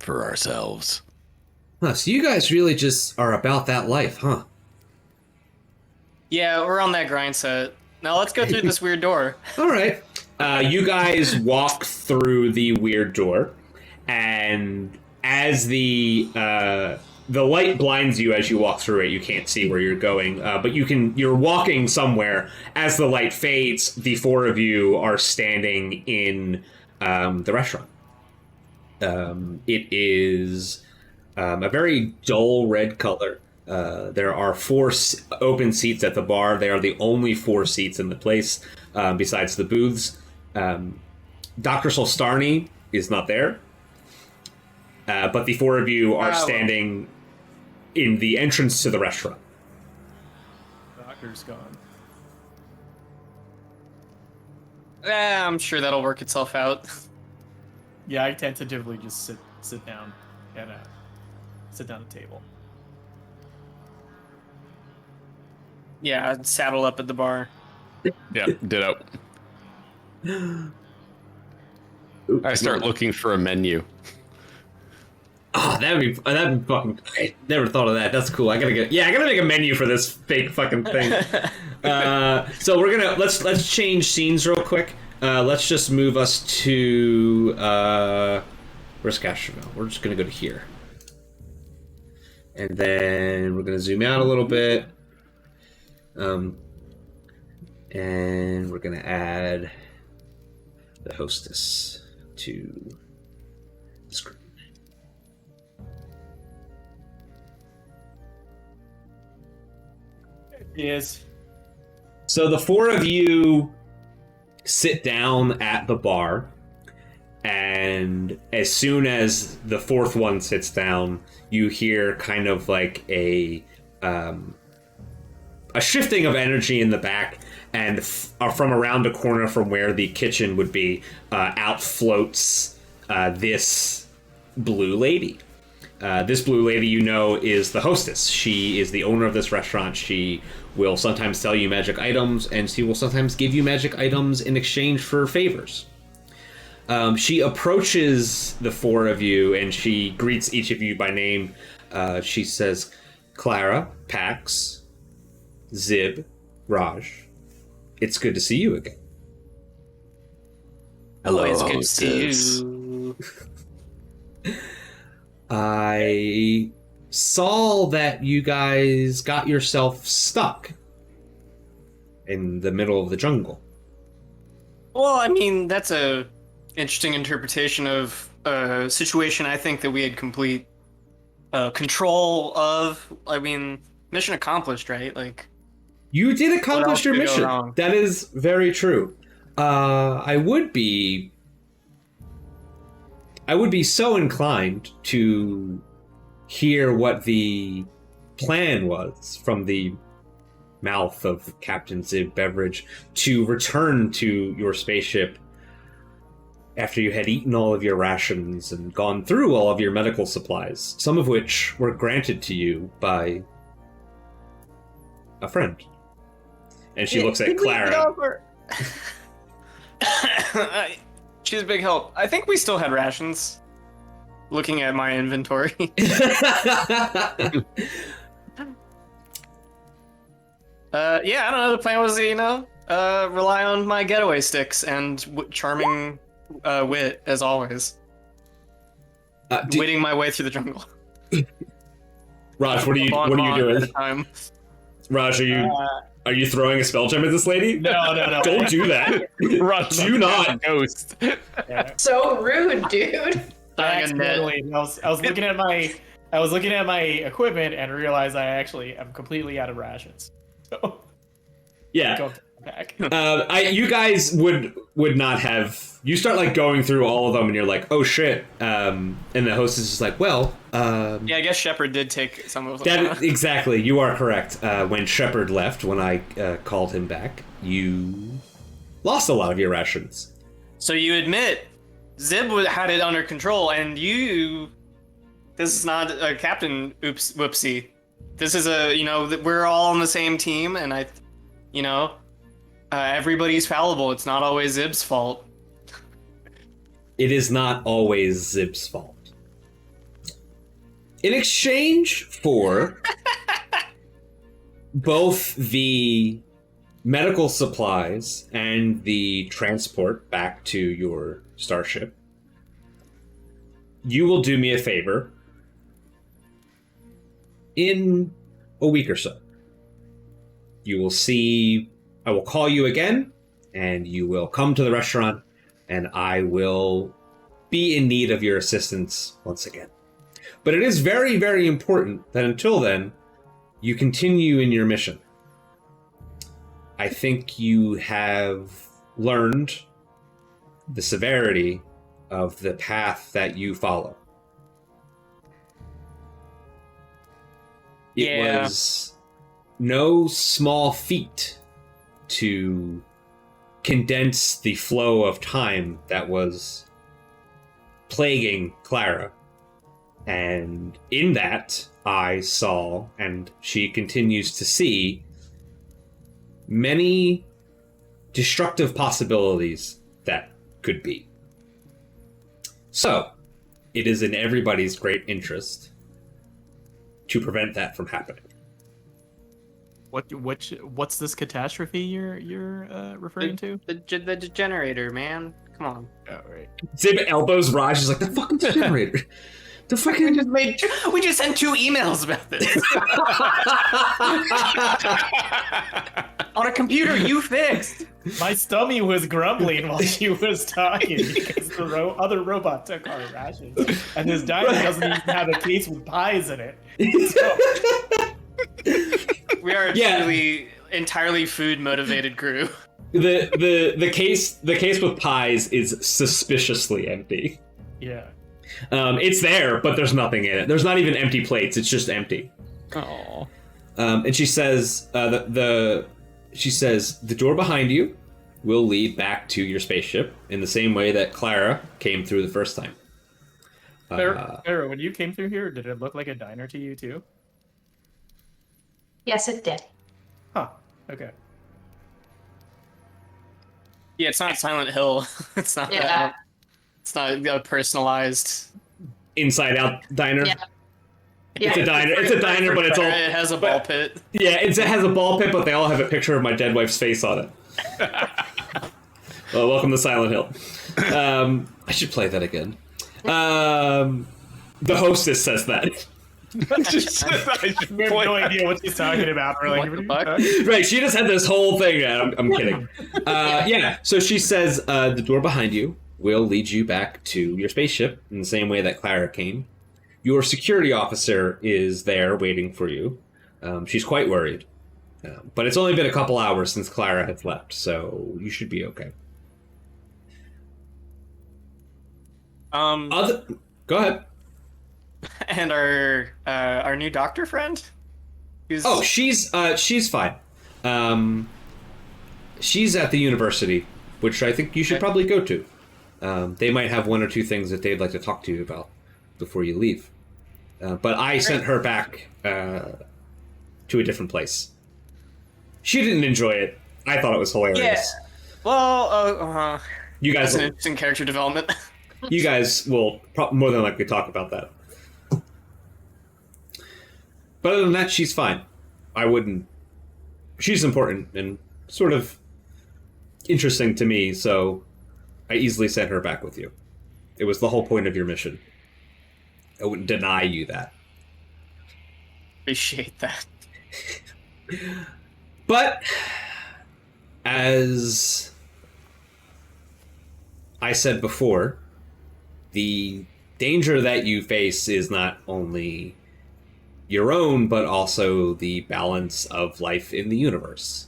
ourselves. Huh, so you guys really just are about that life, huh? Yeah, we're on that grind set. Now let's go through this weird door. All right. You guys walk through the weird door, and as the light blinds you as you walk through it, you can't see where you're going, but you're walking somewhere. As the light fades, the four of you are standing in the restaurant. It is a very dull red color. There are four open seats at the bar. They are the only four seats in the place, besides the booths. Dr. Solstarni is not there. But the four of you are standing in the entrance to the restaurant. Doctor's gone. I'm sure that'll work itself out. Yeah, I tentatively just sit down at a table. Yeah, I'd saddle up at the bar. Yeah, ditto. I start looking for a menu. Oh, that'd be fucking. I never thought of that. That's cool. I gotta make a menu for this fake fucking thing. So we're gonna let's change scenes real quick. Let's just move us to where's Castroville? We're just gonna go to here, and then we're gonna zoom out a little bit. And we're gonna add the hostess to the screen. Yes. So the four of you sit down at the bar, and as soon as the fourth one sits down, you hear kind of like a shifting of energy in the back, and from around the corner from where the kitchen would be, out floats this blue lady. This blue lady, you know, is the hostess. She is the owner of this restaurant. She will sometimes sell you magic items, and she will sometimes give you magic items in exchange for favors. She approaches the four of you, and she greets each of you by name. She says, Clara, Pax, Zib, Raj, it's good to see you again. Hello, Always good to see hostess. you. I saw that you guys got yourself stuck in the middle of the jungle. Well, I mean, that's a interesting interpretation of a situation I think that we had complete control of. I mean, mission accomplished, right? Like, You did accomplish your could go mission. wrong? That is very true. I would be so inclined to hear what the plan was from the mouth of Captain Zib Beveridge to return to your spaceship after you had eaten all of your rations and gone through all of your medical supplies, some of which were granted to you by a friend. And she looks at Clara. She's a big help. I think we still had rations. Looking at my inventory. Yeah, I don't know. The plan was, rely on my getaway sticks and charming wit, as always. Witting my way through the jungle. Raj, what are you doing? Raj, are you throwing a spell gem at this lady? No. Don't do that. Raj, Do not. Ghost. Yeah. So rude, dude. Accidentally, I was looking at my equipment and realized I actually am completely out of rations. So Yeah. back. You guys would not have. You start like going through all of them, and you're like, "Oh shit!" And the hostess is like, "Well, Yeah, I guess Shepard did take some of them. that exactly. You are correct. When Shepard left, when I called him back, you lost a lot of your rations. So you admit Zib had it under control, and you. This is not a captain. Oops, whoopsie. This is we're all on the same team, and everybody's fallible. It's not always Zib's fault. It is not always Zib's fault. In exchange for both the medical supplies and the transport back to your starship, you will do me a favor in a week or so. You will see, I will call you again, and you will come to the restaurant, and I will be in need of your assistance once again. But it is very, very important that until then, you continue in your mission. I think you have learned the severity of the path that you follow. It Yeah. was no small feat to condense the flow of time that was plaguing Clara. And in that, I saw, and she continues to see, many destructive possibilities that could be. So, it is in everybody's great interest to prevent that from happening. What's this catastrophe you're referring to? The generator, man. Come on. Oh, right. Zib elbows Raj. He's like, the fucking generator. The fucking... We just sent 2 emails about this. On a computer you fixed. My stomach was grumbling while she was talking because the other robot took our rations, and this diner doesn't even have a case with pies in it. So, We are a Yeah. truly entirely food motivated crew. the case with pies is suspiciously empty. yeah. It's there, but there's nothing in it. There's not even empty plates. It's just empty. Oh. And she says, she says, the door behind you will lead back to your spaceship in the same way that Clara came through the first time. Farrah, when you came through here, did it look like a diner to you too? Yes, it did. Huh. Okay. Yeah, it's not Silent Hill. It's not. Yeah. It's not a personalized. Inside Out diner. Yeah. It's a diner. It's a diner, but it's all. It has a ball pit. Yeah, it has a ball pit, but they all have a picture of my dead wife's face on it. Well, welcome to Silent Hill. I should play that again. The hostess says that. We have no idea what she's talking about. We're like, What the fuck? Right, she just had this whole thing. I'm kidding. Yeah, so she says the door behind you will lead you back to your spaceship in the same way that Clara came. Your security officer is there waiting for you. She's quite worried. But it's only been a couple hours since Clara has left, so you should be okay. Go ahead. And our new doctor friend. Who's... Oh, she's fine. She's at the university, which I think you should probably go to. They might have 1 or 2 things that they'd like to talk to you about before you leave. But I sent her back to a different place. She didn't enjoy it. I thought it was hilarious. Yeah. Well, You guys, that's an interesting character development. you guys will more than likely talk about that. But other than that, she's fine. I wouldn't. She's important and sort of interesting to me, so I easily sent her back with you. It was the whole point of your mission. I wouldn't deny you that. Appreciate that. But as I said before, the danger that you face is not only your own, but also the balance of life in the universe.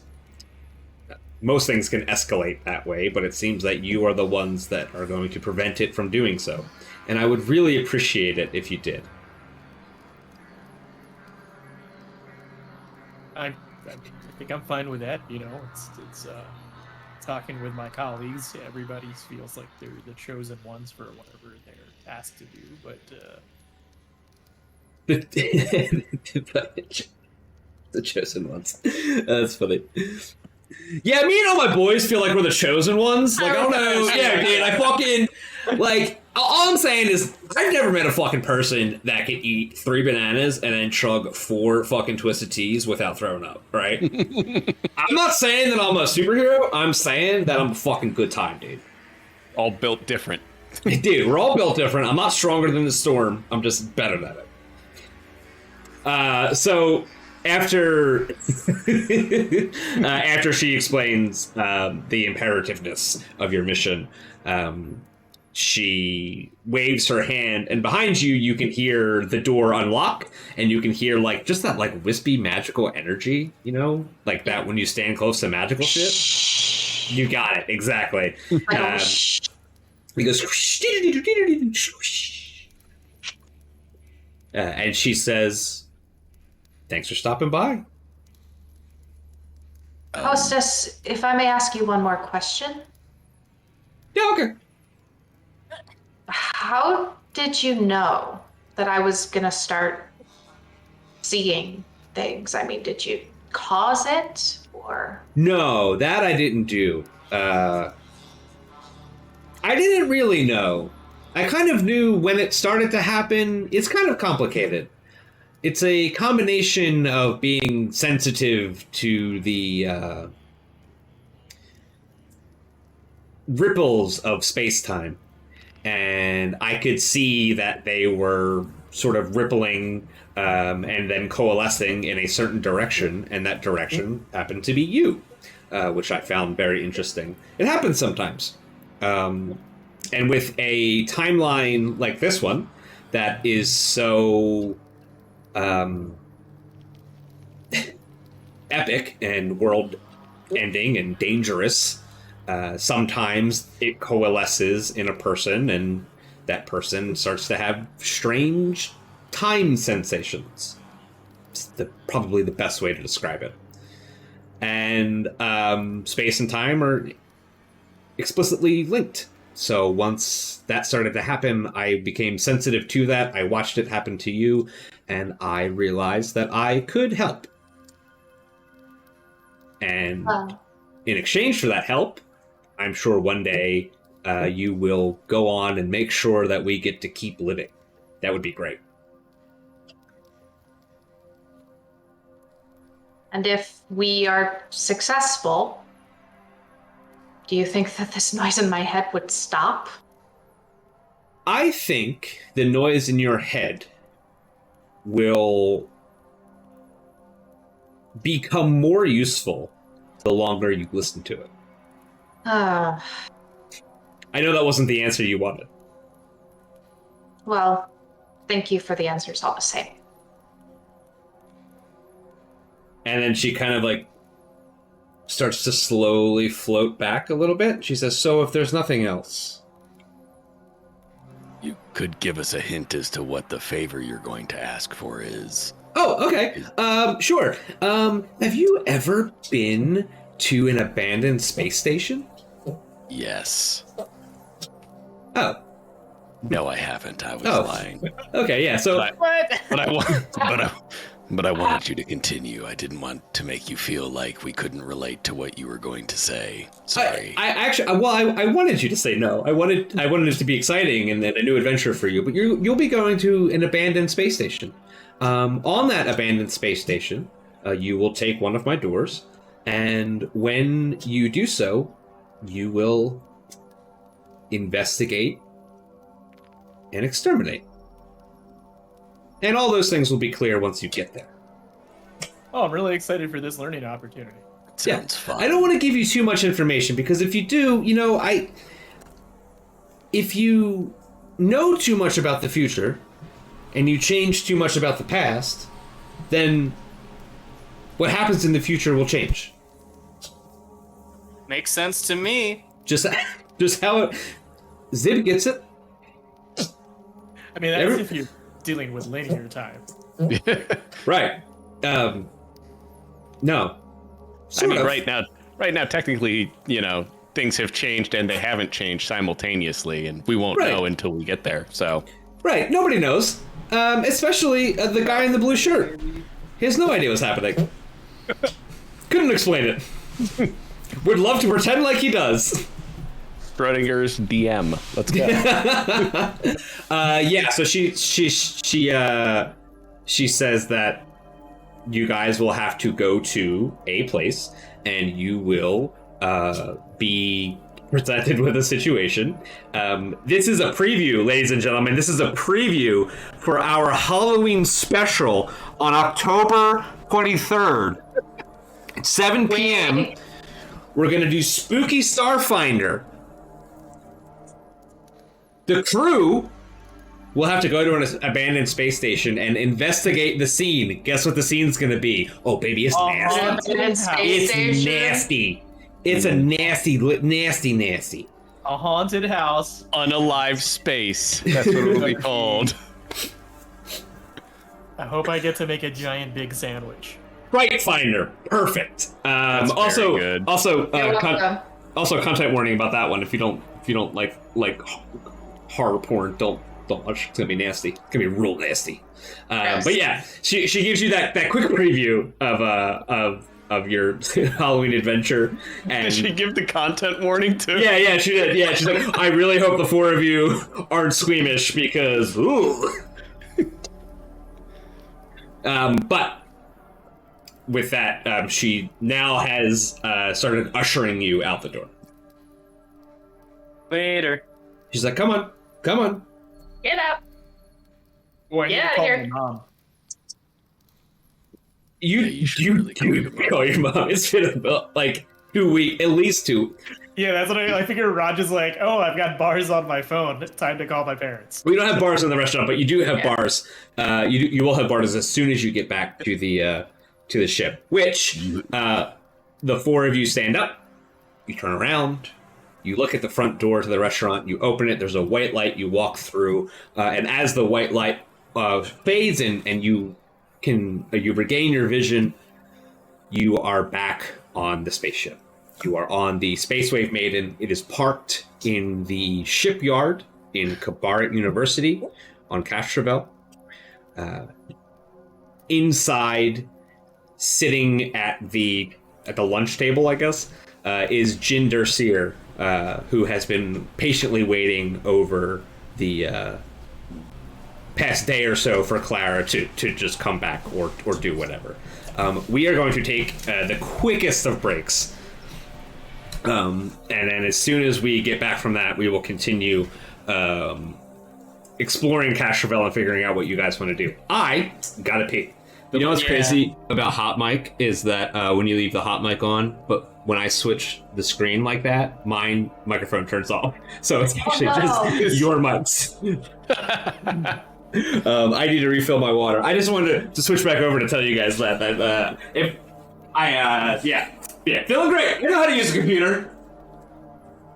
most things can escalate that way, but it seems that you are the ones that are going to prevent it from doing so. And I would really appreciate it if you did. I think I'm fine with that. You know, it's talking with my colleagues. Everybody feels like they're the chosen ones for whatever they're tasked to do. But the chosen ones. That's funny. Yeah, me and all my boys feel like we're the chosen ones. Like, I don't know. Yeah, dude, I fucking... Like, all I'm saying is, I've never met a fucking person that can eat 3 bananas and then chug 4 fucking Twisted Teas without throwing up, right? I'm not saying that I'm a superhero. I'm saying that I'm a fucking good time, dude. All built different. Dude, we're all built different. I'm not stronger than the storm. I'm just better at it. So... After after she explains the imperativeness of your mission, she waves her hand, and behind you, you can hear the door unlock, and you can hear like just that like wispy magical energy, you know, like that when you stand close to magical shit. You got it exactly. He goes, and she says, "Thanks for stopping by." Hostess, if I may ask you one more question. Yeah, okay. How did you know that I was gonna start seeing things? I mean, did you cause it, or? No, that I didn't do. I didn't really know. I kind of knew when it started to happen. It's kind of complicated. It's a combination of being sensitive to the ripples of space-time. And I could see that they were sort of rippling and then coalescing in a certain direction, and that direction happened to be you, which I found very interesting. It happens sometimes. And with a timeline like this one, that is so... epic and world-ending and dangerous. Sometimes it coalesces in a person, and that person starts to have strange time sensations. It's probably the best way to describe it. And space and time are explicitly linked. So once that started to happen, I became sensitive to that. I watched it happen to you, and I realized that I could help. And in exchange for that help, I'm sure one day you will go on and make sure that we get to keep living. That would be great. And if we are successful, do you think that this noise in my head would stop? I think the noise in your head will become more useful the longer you listen to it. I know that wasn't the answer you wanted. Well, thank you for the answers all the same. And then she kind of like starts to slowly float back a little bit. She says, "So if there's nothing else..." You could give us a hint as to what the favor you're going to ask for is. Oh, okay. Sure. Have you ever been to an abandoned space station? Yes. Oh. No, I haven't. I was lying. Okay, yeah. So, But I wanted you to continue. I didn't want to make you feel like we couldn't relate to what you were going to say. Sorry. I actually, I wanted you to say no. I wanted it to be exciting and then a new adventure for you. But you'll be going to an abandoned space station. On that abandoned space station, you will take one of my doors, and when you do so, you will investigate and exterminate. And all those things will be clear once you get there. Oh, I'm really excited for this learning opportunity. Sounds fun. I don't want to give you too much information, because if you do, if you know too much about the future and you change too much about the past, then what happens in the future will change. Makes sense to me. Just how it... Zib gets it. I mean, that's if you're dealing with linear time. Right. No. I mean, right now, technically, things have changed and they haven't changed simultaneously, and we won't know until we get there. So, right, nobody knows. Especially the guy in the blue shirt. He has no idea what's happening. Couldn't explain it. Would love to pretend like he does. Schrodinger's DM. Let's go. Yeah. So she says that you guys will have to go to a place, and you will be presented with a situation. This is a preview, ladies and gentlemen. This is a preview for our Halloween special on October 23rd, 7 p.m. We're going to do Spooky Starfinder. The crew will have to go to an abandoned space station and investigate the scene. Guess what the scene's going to be? Oh, baby, it's nasty. It's nasty. It's a nasty. A haunted house. Unalive space. That's what it'll be called. I hope I get to make a giant big sandwich. Fright Finder. Perfect. That's very good. Also, content warning about that one. If you don't like horror porn, don't watch. It's gonna be nasty. It's gonna be real nasty. But yeah, she gives you that quick preview of your Halloween adventure. And did she give the content warning too? Yeah, she did. Yeah, she's like, I really hope the four of you aren't squeamish because ooh. But with that, she now has started ushering you out the door. Later. She's like, come on. Get up. Boy, I need to call my mom. You call your mom. It's been about like 2 weeks, at least 2. Yeah, that's what I figure. Raj is like, oh, I've got bars on my phone. Time to call my parents. We don't have bars in the restaurant, but you do have bars. You will have bars as soon as you get back to the ship. Which the four of you stand up. You turn around. You look at the front door to the restaurant. You open it. There's a white light. You walk through, and as the white light fades and you regain your vision, you are back on the spaceship. You are on the Space Wave Maiden. It is parked in the shipyard in Kabaret University on Castrovel. Inside, sitting at the lunch table, I guess, is Jin Durseer, who has been patiently waiting over the past day or so for Clara to just come back or do whatever. We are going to take the quickest of breaks. And then as soon as we get back from that, we will continue exploring Castrovel and figuring out what you guys want to do. I gotta pee. You know what's crazy about hot mic is that when you leave the hot mic on, but when I switch the screen like that, my microphone turns off. So it's actually just your mics. I need to refill my water. I just wanted to switch back over to tell you guys that feeling great. You know how to use a computer.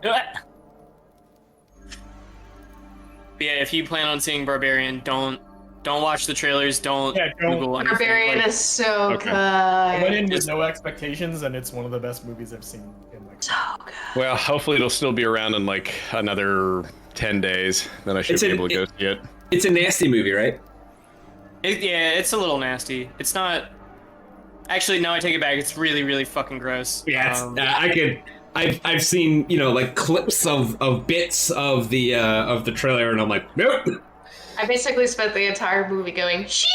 But yeah, if you plan on seeing Barbarian, don't watch the trailers. Don't Google anything. Barbarian is so good. I went in with no expectations, and it's one of the best movies I've seen in like. So good. Well, hopefully it'll still be around in like another 10 days. Then I should be able to go see it. It's a nasty movie, right? It's a little nasty. It's not. Actually, no, I take it back. It's really, really fucking gross. Yeah, I've seen like clips of bits of the trailer, and I'm like, nope. I basically spent the entire movie going, sheesh!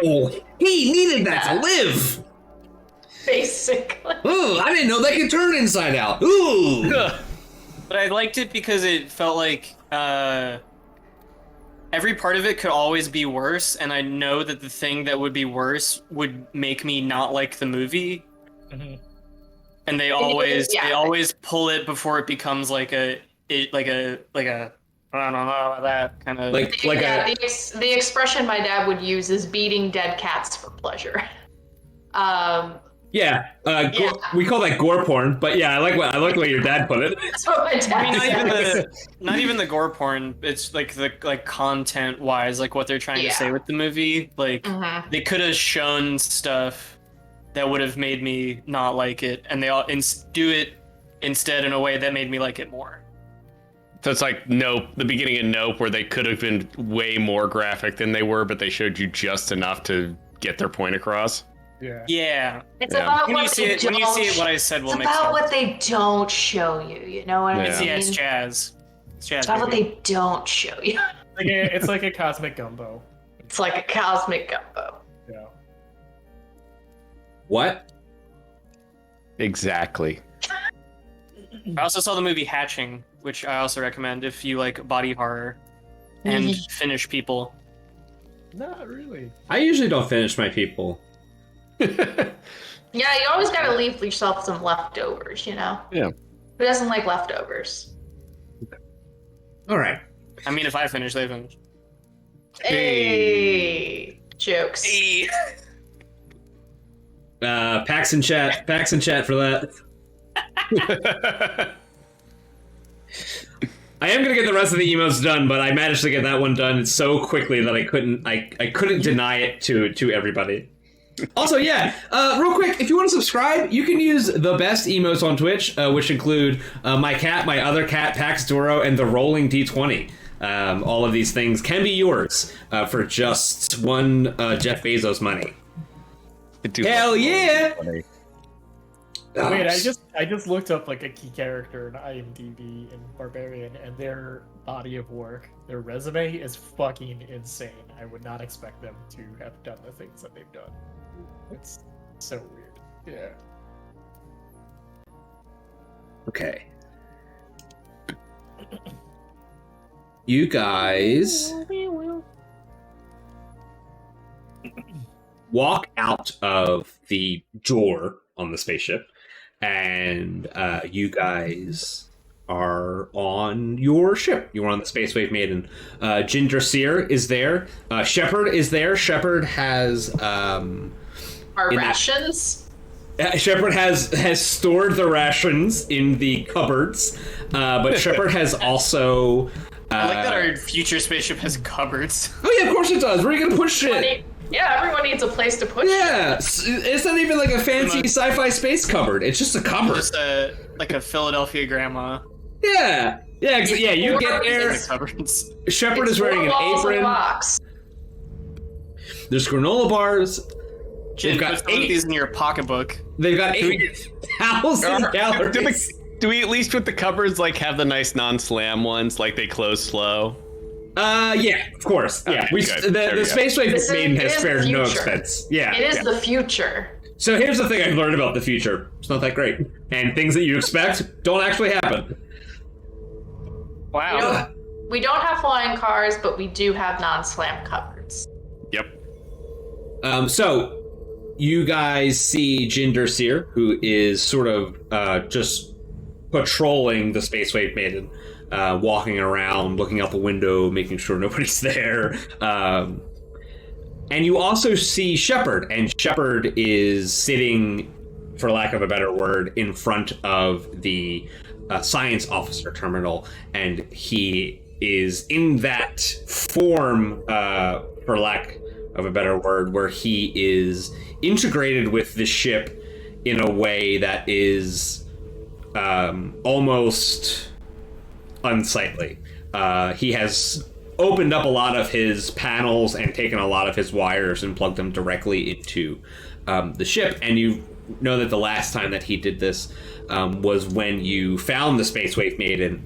Oh, he needed that to live. Basically. Ooh, I didn't know they could turn inside out. Ooh. But I liked it because it felt like every part of it could always be worse, and I know that the thing that would be worse would make me not like the movie. Mm-hmm. And they always pull it before it becomes like a I don't know about that kind of. The expression my dad would use is beating dead cats for pleasure. Yeah, we call that gore porn, but yeah, I like the way your dad put it. That's what my dad I mean, said. not even the gore porn. It's like the content wise, like what they're trying to say with the movie. Like they could have shown stuff that would have made me not like it, and they all do it instead in a way that made me like it more. So it's like Nope, the beginning of Nope, where they could have been way more graphic than they were, but they showed you just enough to get their point across. Yeah. It's about when you see it, what I said will make sense. It's about what they don't show you. You know what I mean? Yeah, it's jazz. It's jazz. It's about what they don't show you. It's like a cosmic gumbo. It's like a cosmic gumbo. Yeah. What? Exactly. I also saw the movie Hatching, which I also recommend if you like body horror and finish people. Not really. I usually don't finish my people. Yeah, you always gotta leave yourself some leftovers, you know? Yeah. Who doesn't like leftovers? All right. I mean, if I finish, they finish. Hey! Jokes. Hey. Pax in chat for that. I am gonna get the rest of the emotes done, but I managed to get that one done so quickly that I couldn't deny it to everybody. Also, real quick, if you want to subscribe, you can use the best emotes on Twitch, which include my cat, my other cat, Pax Doro, and the rolling D20. All of these things can be yours for just one Jeff Bezos money. Hell yeah! Wait, I just looked up like a key character in IMDb in Barbarian, and their body of work, their resume is fucking insane. I would not expect them to have done the things that they've done. It's so weird. Yeah. Okay. You guys walk out of the door on the spaceship, and you guys are on your ship. You're on the Space Wave Maiden. Ginger Seer is there. Shepard is there. Shepard has Our rations? Shepard has stored the rations in the cupboards, but Shepard has also. I like that our future spaceship has cupboards. Oh yeah, of course it does. Where are you gonna put shit? Yeah, everyone needs a place to put Yeah, it's not even like a fancy sci-fi space cupboard. It's just a cupboard. Just like a Philadelphia grandma. Yeah. You get there. Shepard is wearing an apron. There's granola bars. They've got 8 of these in your pocketbook. They've got 8,000 calories. Do we at least with the cupboards like have the nice non-slam ones, like they close slow? Yeah, of course. Yeah, the Space Wave Maiden has spared no expense. Yeah, it is the future. So here's the thing I've learned about the future: it's not that great, and things that you expect don't actually happen. Wow. We don't have flying cars, but we do have non-slam cupboards. Yep. So you guys see Jinder Seer, who is sort of just patrolling the Space Wave Maiden. Walking around, looking out the window, making sure nobody's there. And you also see Shepard, and Shepard is sitting, for lack of a better word, in front of the science officer terminal, and he is in that form, for lack of a better word, where he is integrated with the ship in a way that is almost unsightly. He has opened up a lot of his panels and taken a lot of his wires and plugged them directly into the ship. And you know that the last time that he did this was when you found the Space Wave Maiden,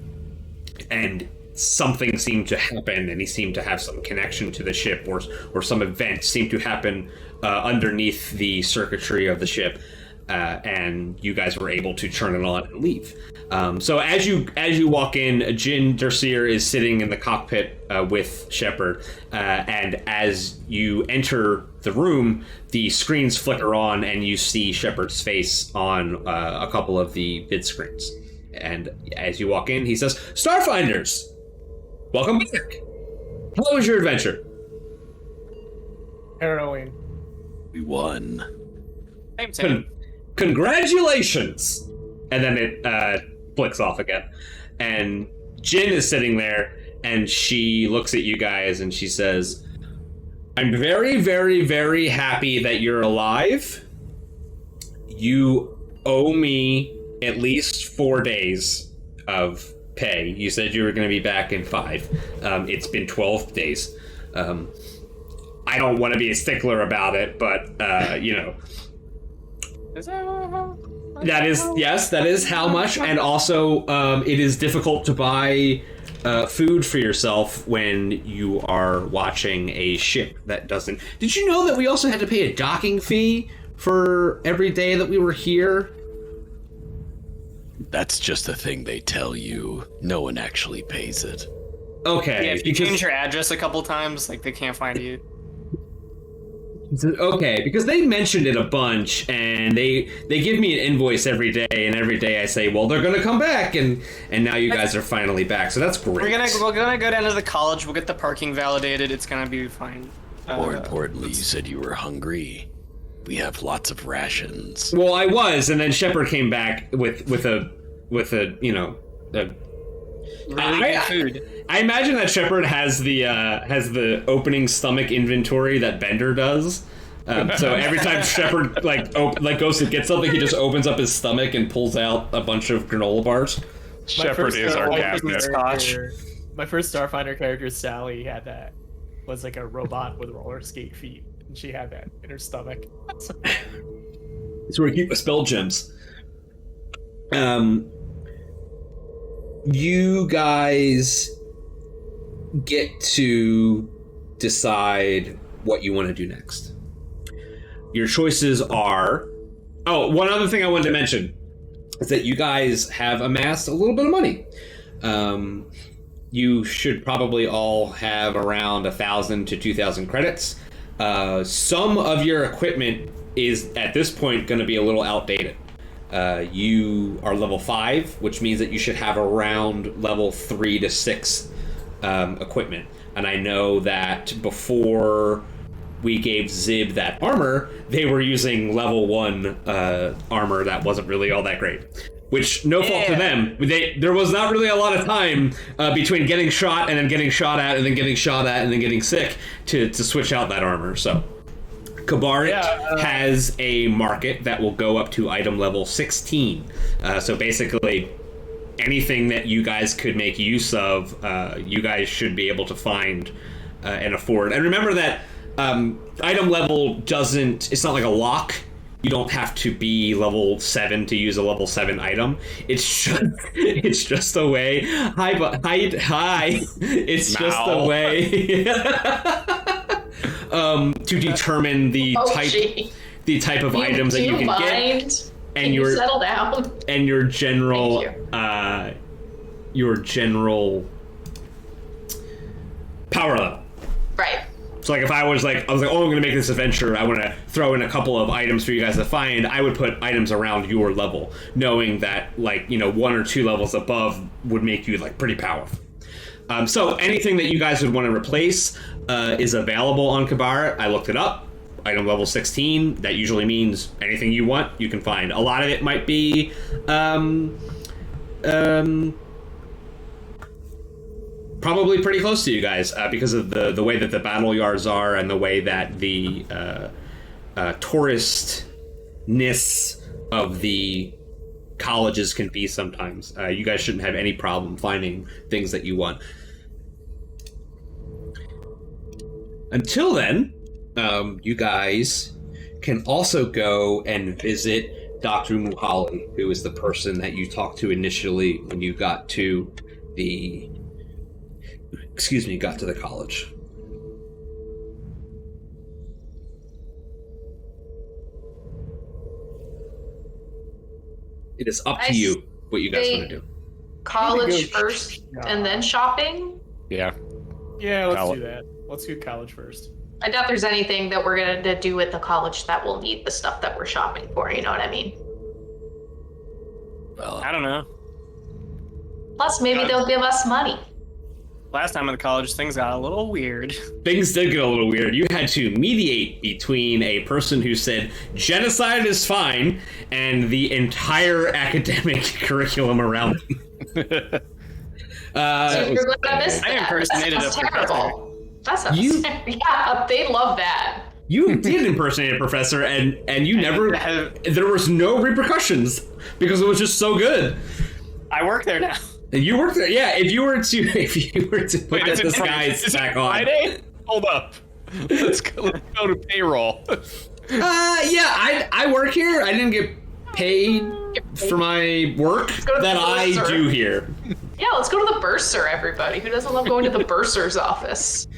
and something seemed to happen, and he seemed to have some connection to the ship, or some event seemed to happen underneath the circuitry of the ship. And you guys were able to turn it on and leave. So as you walk in, Jin Dersier is sitting in the cockpit with Shepard, and as you enter the room, the screens flicker on, and you see Shepard's face on a couple of the vid screens. And as you walk in, he says, "Starfinders!" Welcome back. How was your adventure? Harrowing. We won. Same. Congratulations! And then it flicks off again. And Jin is sitting there, and she looks at you guys, and she says, I'm very, very, very happy that you're alive. You owe me at least 4 days of pay. You said you were going to be back in 5. It's been 12 days. I don't want to be a stickler about it, but, you know. That is how much, and also it is difficult to buy food for yourself when you are watching a ship that doesn't... Did you know that we also had to pay a docking fee for every day that we were here? That's just a thing they tell you. No one actually pays it. Okay. Yeah, if you change your address a couple times, like, they can't find you. Okay, because they mentioned it a bunch, and they give me an invoice every day, and every day I say, well, they're gonna come back, and now you guys are finally back, so that's great. We're gonna go down to the college. We'll get the parking validated. It's gonna be fine. More importantly, you said you were hungry. We have lots of rations. Well, I was, and then Shepard came back with a you know, a really good food. I imagine that Shepard has the opening stomach inventory that Bender does. So every time Shepard goes to get something, he just opens up his stomach and pulls out a bunch of granola bars. Shepard is our cabinet. My first Starfinder character, Sally, had that. Was like a robot with roller skate feet, and she had that in her stomach. It's where you keep the spell gems. You guys get to decide what you want to do next. Your choices are... Oh, one other thing I wanted to mention is that you guys have amassed a little bit of money. You should probably all have around 1,000 to 2,000 credits. Some of your equipment is, at this point, going to be a little outdated. You are level 5, which means that you should have around level 3 to 6 equipment. And I know that before we gave Zib that armor, they were using level 1 armor that wasn't really all that great. Which, no fault to them. There was not really a lot of time between getting shot and then getting shot at and then getting shot at and then getting sick to switch out that armor, so... Kabarit has a market that will go up to item level 16. So basically, anything that you guys could make use of, you guys should be able to find and afford. And remember that item level doesn't... It's not like a lock. You don't have to be level 7 to use a level 7 item. It's just a way... Hi. It's just a way... to determine the type of items that you can get, and can you settle down? And your general power level. Right. So like if I was like, oh, I'm going to make this adventure, I want to throw in a couple of items for you guys to find, I would put items around your level, knowing that, like, you know, 1 or 2 levels above would make you like pretty powerful. So anything that you guys would want to replace is available on Kabarit. I looked it up. Item level 16. That usually means anything you want, you can find. A lot of it might be probably pretty close to you guys because of the way that the battle yards are and the way that the touristness of the colleges can be sometimes. You guys shouldn't have any problem finding things that you want. Until then, you guys can also go and visit Dr. Muhali, who is the person that you talked to initially when you got to the college. It is up to you what you guys want to do. College first and then shopping? Yeah. Yeah, let's do that. Let's do college first. I doubt there's anything that we're going to do at the college that will need the stuff that we're shopping for, you know what I mean? Well, I don't know. Plus, maybe they'll give us money. Last time in the college, things got a little weird. Things did get a little weird. You had to mediate between a person who said genocide is fine and the entire academic curriculum around them. So you're gonna miss I that. impersonated That's a terrible. That's a You- yeah. They love that. You did impersonate a professor, and you never. There was no repercussions because it was just so good. I work there now. And you worked there, yeah. If you were to put Wait, that is it disguise is it back on, Friday? Hold up. Let's go to payroll. yeah, I work here. I didn't get paid for my work go to the that I bursar. do here. Yeah, let's go to the bursar, everybody. Who doesn't love going to the bursar's office?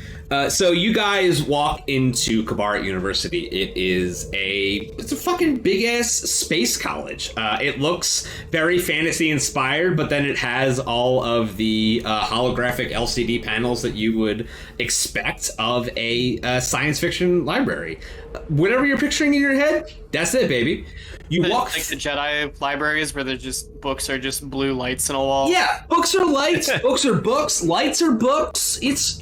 So you guys walk into Kabarat University. It's a fucking big ass space college. It looks very fantasy inspired, but then it has all of the holographic LCD panels that you would expect of a science fiction library. Whatever you're picturing in your head, that's it, baby. You walk. Like the Jedi libraries where books are just blue lights in a wall. Yeah, books are lights, books are books, lights are books. It's,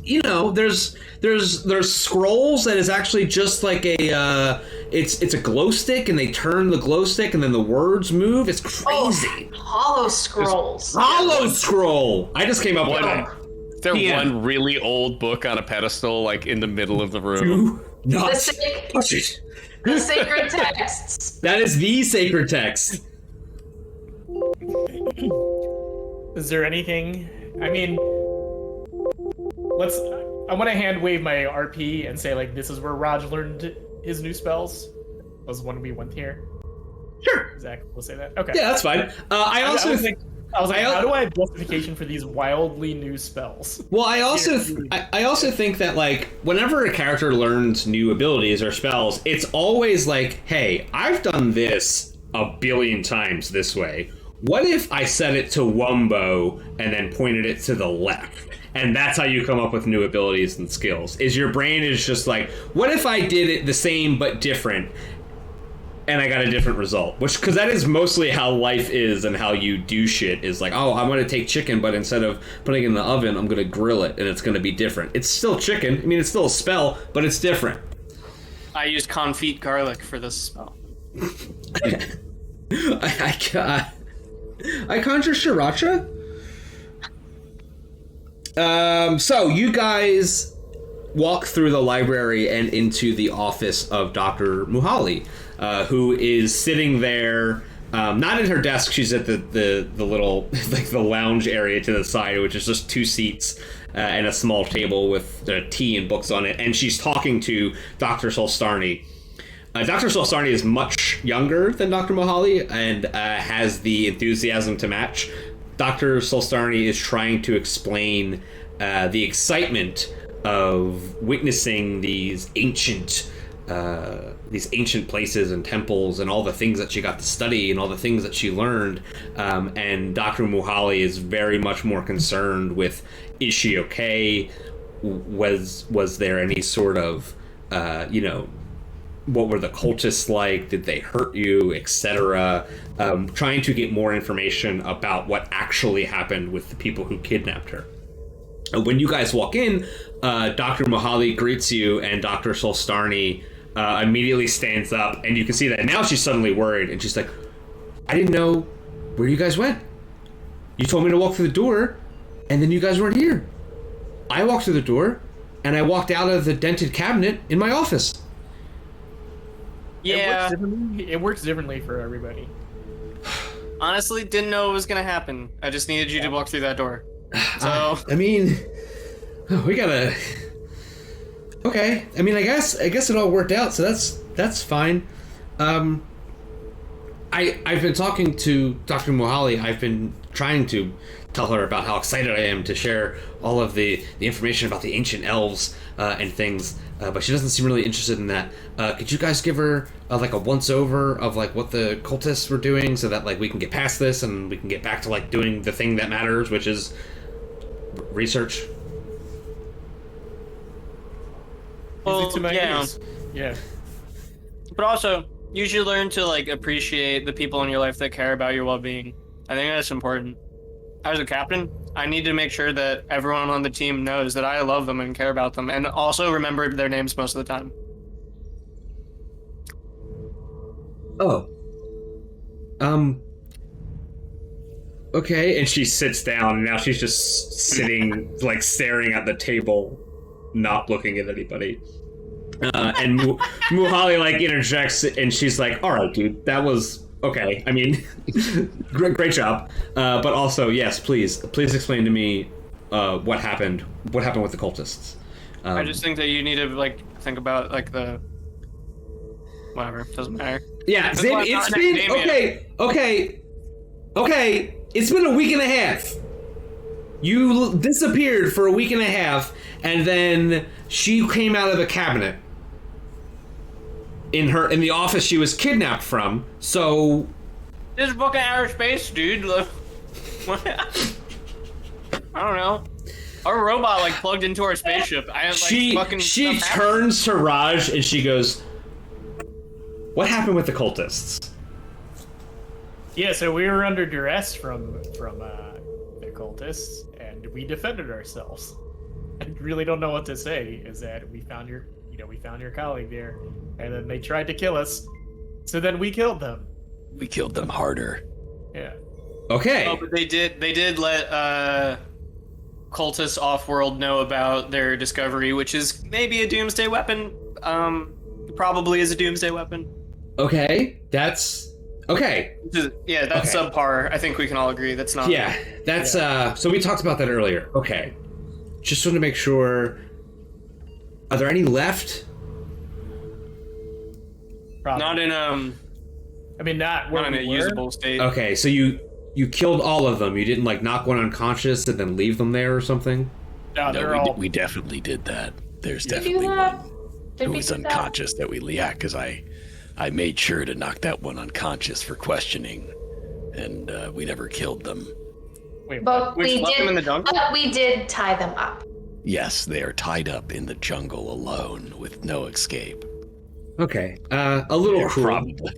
there's scrolls that is actually just like it's a glow stick, and they turn the glow stick and then the words move. It's crazy. Hollow scrolls. Hollow scroll. I just came up with it. Is there Yeah. one really old book on a pedestal, like in the middle of the room? Do not The sick- touch it. The sacred texts. That is the sacred text. Is there anything? I mean, I want to hand wave my RP and say like, this is where Raj learned his new spells. Was when we went here. Sure. Exactly. We'll say that. Okay. Yeah, that's fine. I also think. I was like, I- how do I have justification for these wildly new spells? Well, I also think that, like, whenever a character learns new abilities or spells, it's always like, hey, I've done this a billion times this way. What if I set it to Wumbo and then pointed it to the left? And that's how you come up with new abilities and skills. Is your brain is just like, what if I did it the same but different? And I got a different result, because that is mostly how life is and how you do shit. Is like, oh, I'm going to take chicken, but instead of putting it in the oven, I'm going to grill it, and it's going to be different. It's still chicken. I mean, it's still a spell, but it's different. I used confit garlic for this spell. I conjure sriracha. So you guys walk through the library and into the office of Dr. Muhali, who is sitting there, not at her desk. She's at the little, like, the lounge area to the side, which is just two seats and a small table with tea and books on it. And she's talking to Dr. Solstarni. Dr. Solstarni is much younger than Dr. Muhali and has the enthusiasm to match. Dr. Solstarni is trying to explain the excitement of witnessing these ancient places and temples and all the things that she got to study and all the things that she learned. And Dr. Muhali is very much more concerned with, is she okay? Was there any sort of, what were the cultists like? Did they hurt you, etc.? Trying to get more information about what actually happened with the people who kidnapped her. When you guys walk in, Dr. Muhali greets you, and Dr. Solstarni immediately stands up, and you can see that now she's suddenly worried, and she's like, I didn't know where you guys went. You told me to walk through the door, and then you guys weren't here. I walked through the door, and I walked out of the dented cabinet in my office. Yeah, It works differently for everybody. honestly, didn't know it was gonna happen. I just needed you to walk through that door. So I mean, we gotta. Okay, I mean, I guess it all worked out, so that's fine. I've been talking to Dr. Muhali. I've been trying to tell her about how excited I am to share all of the information about the ancient elves and things, but she doesn't seem really interested in that. Could you guys give her like a once over of like what the cultists were doing, so that like we can get past this and we can get back to like doing the thing that matters, which is research? Music to my yeah. ears. Yeah. But also, you should learn to like appreciate the people in your life that care about your well-being. I think that's important. as a captain, I need to make sure that everyone on the team knows that I love them and care about them, and also remember their names most of the time. Oh. Okay, and she sits down, and now she's just sitting, like, staring at the table, not looking at anybody. And Muhali, like, interjects, and she's like, all right, dude, that was... Okay, I mean, great job. But also, yes, please explain to me what happened with the cultists. I just think that you need to, like, think about, like, the... Whatever, doesn't matter. Yeah, Zib, it's been... Okay, it's been a week and a half. You disappeared for a week and a half, and then she came out of the cabinet. In the office she was kidnapped from, so... This is fucking outer space, dude. Look. I don't know. Our robot, like, plugged into our spaceship. I have, like, she turns to Raj and she goes, what happened with the cultists? Yeah, so we were under duress from the cultists, and we defended ourselves. I really don't know what to say. Is that we found your colleague there, and then they tried to kill us. So then we killed them. We killed them harder. Yeah. Okay. Oh, but they did let cultists off-world know about their discovery, which is maybe a doomsday weapon. Probably is a doomsday weapon. Okay, that's... Okay. Yeah, that's okay. subpar. I think we can all agree that's not... Yeah, that's... So we talked about that earlier. Okay. Just want to make sure... Are there any left? Probably. Not in I mean, not where not in a we were. usable state. Okay, so you killed all of them. You didn't, like, knock one unconscious and then leave them there or something? No, they're No, all. we definitely did that. There's Did definitely you, one did who we was do that? unconscious that we... Yeah, because I made sure to knock that one unconscious for questioning, and we never killed them. Wait, But Which we left them in the jungle? But we did tie them up. Yes, they are tied up in the jungle alone with no escape. Okay. A little They're cruel. probably...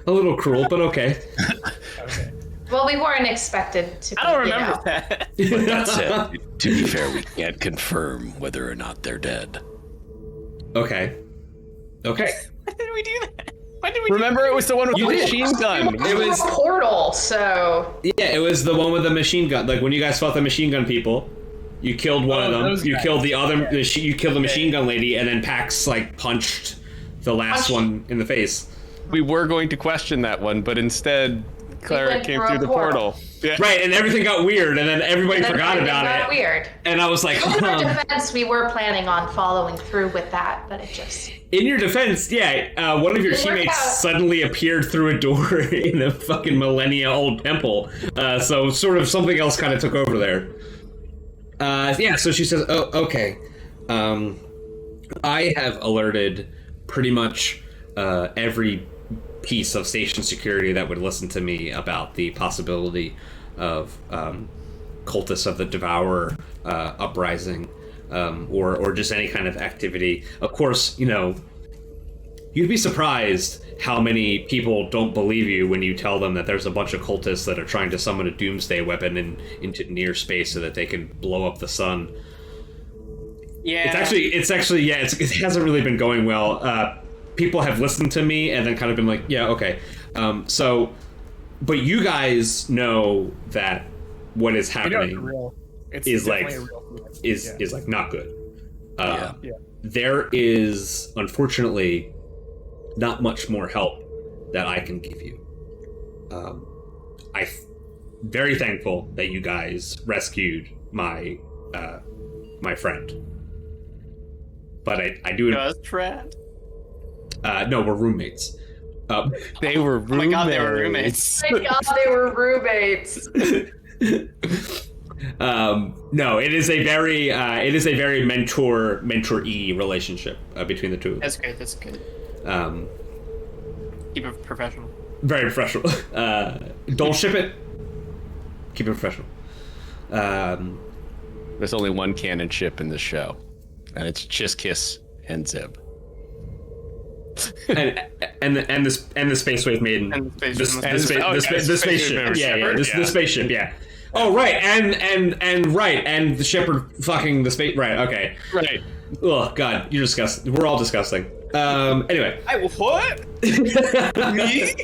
A little cruel, but okay. okay. Well, we weren't expected to. I don't you remember know. that. But that said, to be fair, we can't confirm whether or not they're dead. Okay. Okay. Why did we do that? Why did we Remember, it was the one with You the did. machine gun. It was... a portal, so Yeah, it was the one with the machine gun. Like, when you guys fought the machine gun people, you killed one of them. those You guys. killed the other... You killed the machine gun lady, and then Pax, like, punched the last one in the face. We were going to question that one, but instead, Clara went came through through a the portal. Yeah. Right, and everything got weird, and then everybody then forgot everything about got it. Weird. And I was like, In our defense, we were planning on following through with that, but it just. in your defense, yeah, one of your It worked teammates out. suddenly appeared through a door in a fucking millennia-old temple. So sort of something else kind of took over there. Yeah, so she says, oh, okay. I have alerted pretty much every piece of station security that would listen to me about the possibility of cultists of the Devourer uprising, or just any kind of activity. Of course, you know, you'd be surprised how many people don't believe you when you tell them that there's a bunch of cultists that are trying to summon a doomsday weapon into near space so that they can blow up the sun. Yeah. It's actually yeah, it hasn't really been going well. People have listened to me and then kind of been like, yeah, okay. But you guys know that what is We know it's happening real. It's is like definitely a real feeling. is like not good. Yeah. There is unfortunately not much more help that I can give you. I'm very thankful that you guys rescued my friend, but I do. Just Trad. No, we're roommates. They were roommates. Oh my god, they were roommates. Thank God they were roommates. No, it is a very mentor-mentee relationship between the two of them. That's good. That's good. Keep it professional. Very professional. Don't ship it. Keep it professional. There's only one canon ship in this show, and it's Chiskiss and Zib. and the space wave maiden. And the space The maiden. spaceship. Maiden. Yeah, the spaceship. Yeah. Oh, right, and right, and the ship are fucking the space. Right, okay. Right. Oh God, you're disgusting. We're all disgusting. Anyway. What? Me?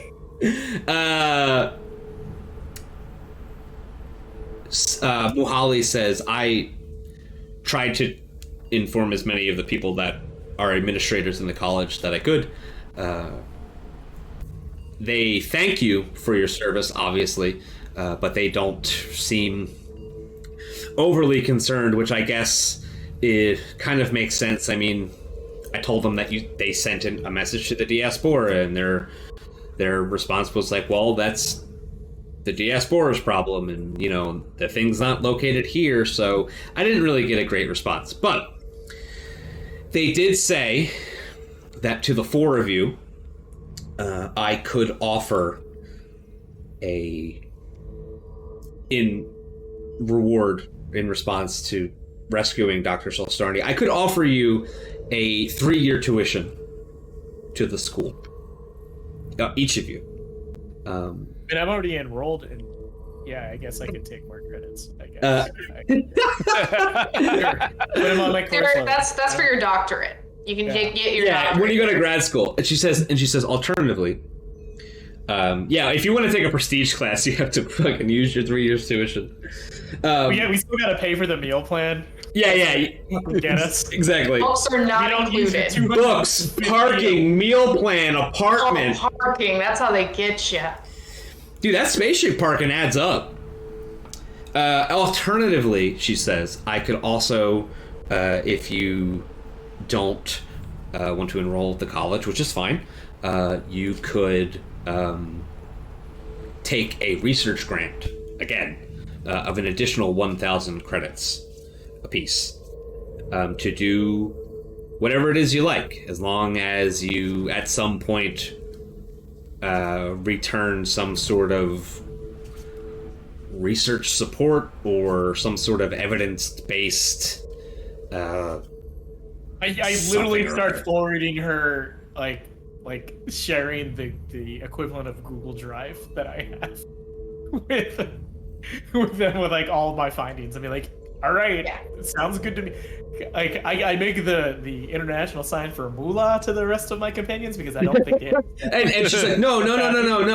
Muhali says, I tried to inform as many of the people that are administrators in the college that I could. They thank you for your service, obviously, but they don't seem overly concerned, which I guess it kind of makes sense. I mean, I told them that they sent in a message to the diaspora, and their response was like, well, that's the diaspora's problem, and, you know, the thing's not located here, so I didn't really get a great response. But they did say that to the four of you, I could offer in response to rescuing Dr. Solstarni, I could offer you a 3-year tuition to the school. Each of you. And I'm already enrolled, and yeah, I guess I could take more credits. I guess. Put them on my course load. That's for your doctorate. You can get your doctorate. When you go to grad school. And she says, alternatively, if you want to take a prestige class, you have to fucking use your 3 years tuition. We still gotta pay for the meal plan. Yeah. Get us. Exactly. Books are not included. Books, parking, meal plan, apartment. Oh, parking, that's how they get you. Dude, that spaceship parking adds up. Alternatively, she says, I could also, if you don't want to enroll at the college, which is fine, you could take a research grant, again, of an additional 1,000 credits apiece, to do whatever it is you like, as long as you, at some point, return some sort of research support or some sort of evidence-based I literally start forwarding her like sharing the equivalent of Google Drive that I have with like all of my findings. I mean, like, all right, it sounds good to me. Like, I make the international sign for moolah to the rest of my companions because I don't think they and she's like, no.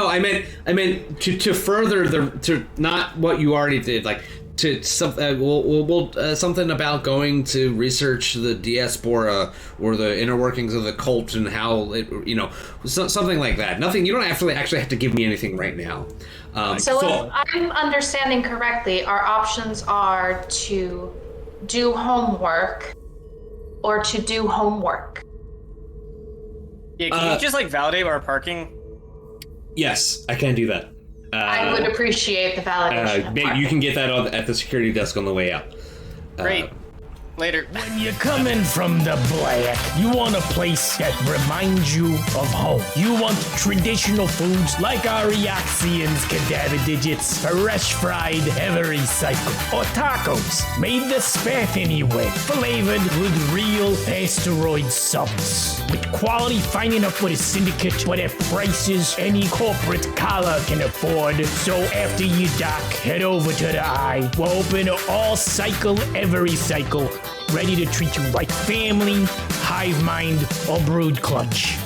I meant to further to not what you already did, like to something about going to research the diaspora or the inner workings of the cult and how it, something like that. Nothing. You don't actually have to give me anything right now. So if I'm understanding correctly, our options are to do homework or to do homework. Yeah, can you just validate our parking? Yes, I can do that. I would appreciate the validation. You can get that at the security desk on the way out. Great. Later. When you're coming from the black, you want a place that reminds you of home. You want traditional foods like our Eoxians cadaver digits, fresh fried every cycle, or tacos made the Spaffini way, flavored with real asteroid sauce. With quality finding up with a syndicate, but at prices any corporate collar can afford. So after you dock, head over to the Eye. We're open all cycle every cycle, ready to treat you like family, hive mind, or brood clutch.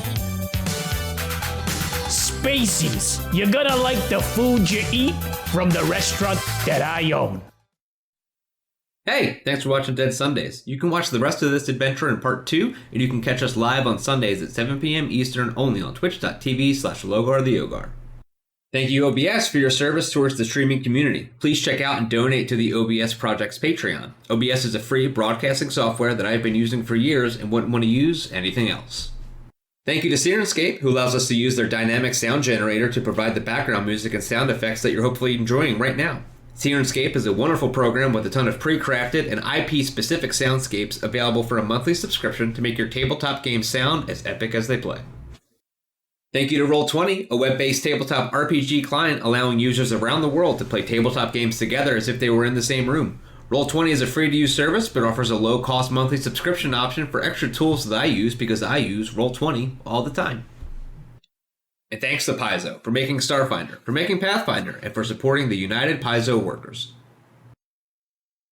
Spacies, you're gonna like the food you eat from the restaurant that I own. Hey, thanks for watching Dead Sundays. You can watch the rest of this adventure in part 2, and you can catch us live on Sundays at 7 p.m. Eastern only on twitch.tv/LogarTheOgar. Thank you, OBS, for your service towards the streaming community. Please check out and donate to the OBS Project's Patreon. OBS is a free broadcasting software that I've been using for years and wouldn't want to use anything else. Thank you to Sirenscape, who allows us to use their dynamic sound generator to provide the background music and sound effects that you're hopefully enjoying right now. Sirenscape is a wonderful program with a ton of pre-crafted and IP-specific soundscapes available for a monthly subscription to make your tabletop games sound as epic as they play. Thank you to Roll20, a web-based tabletop RPG client allowing users around the world to play tabletop games together as if they were in the same room. Roll20 is a free-to-use service, but offers a low-cost monthly subscription option for extra tools that I use because I use Roll20 all the time. And thanks to Paizo for making Starfinder, for making Pathfinder, and for supporting the United Paizo workers.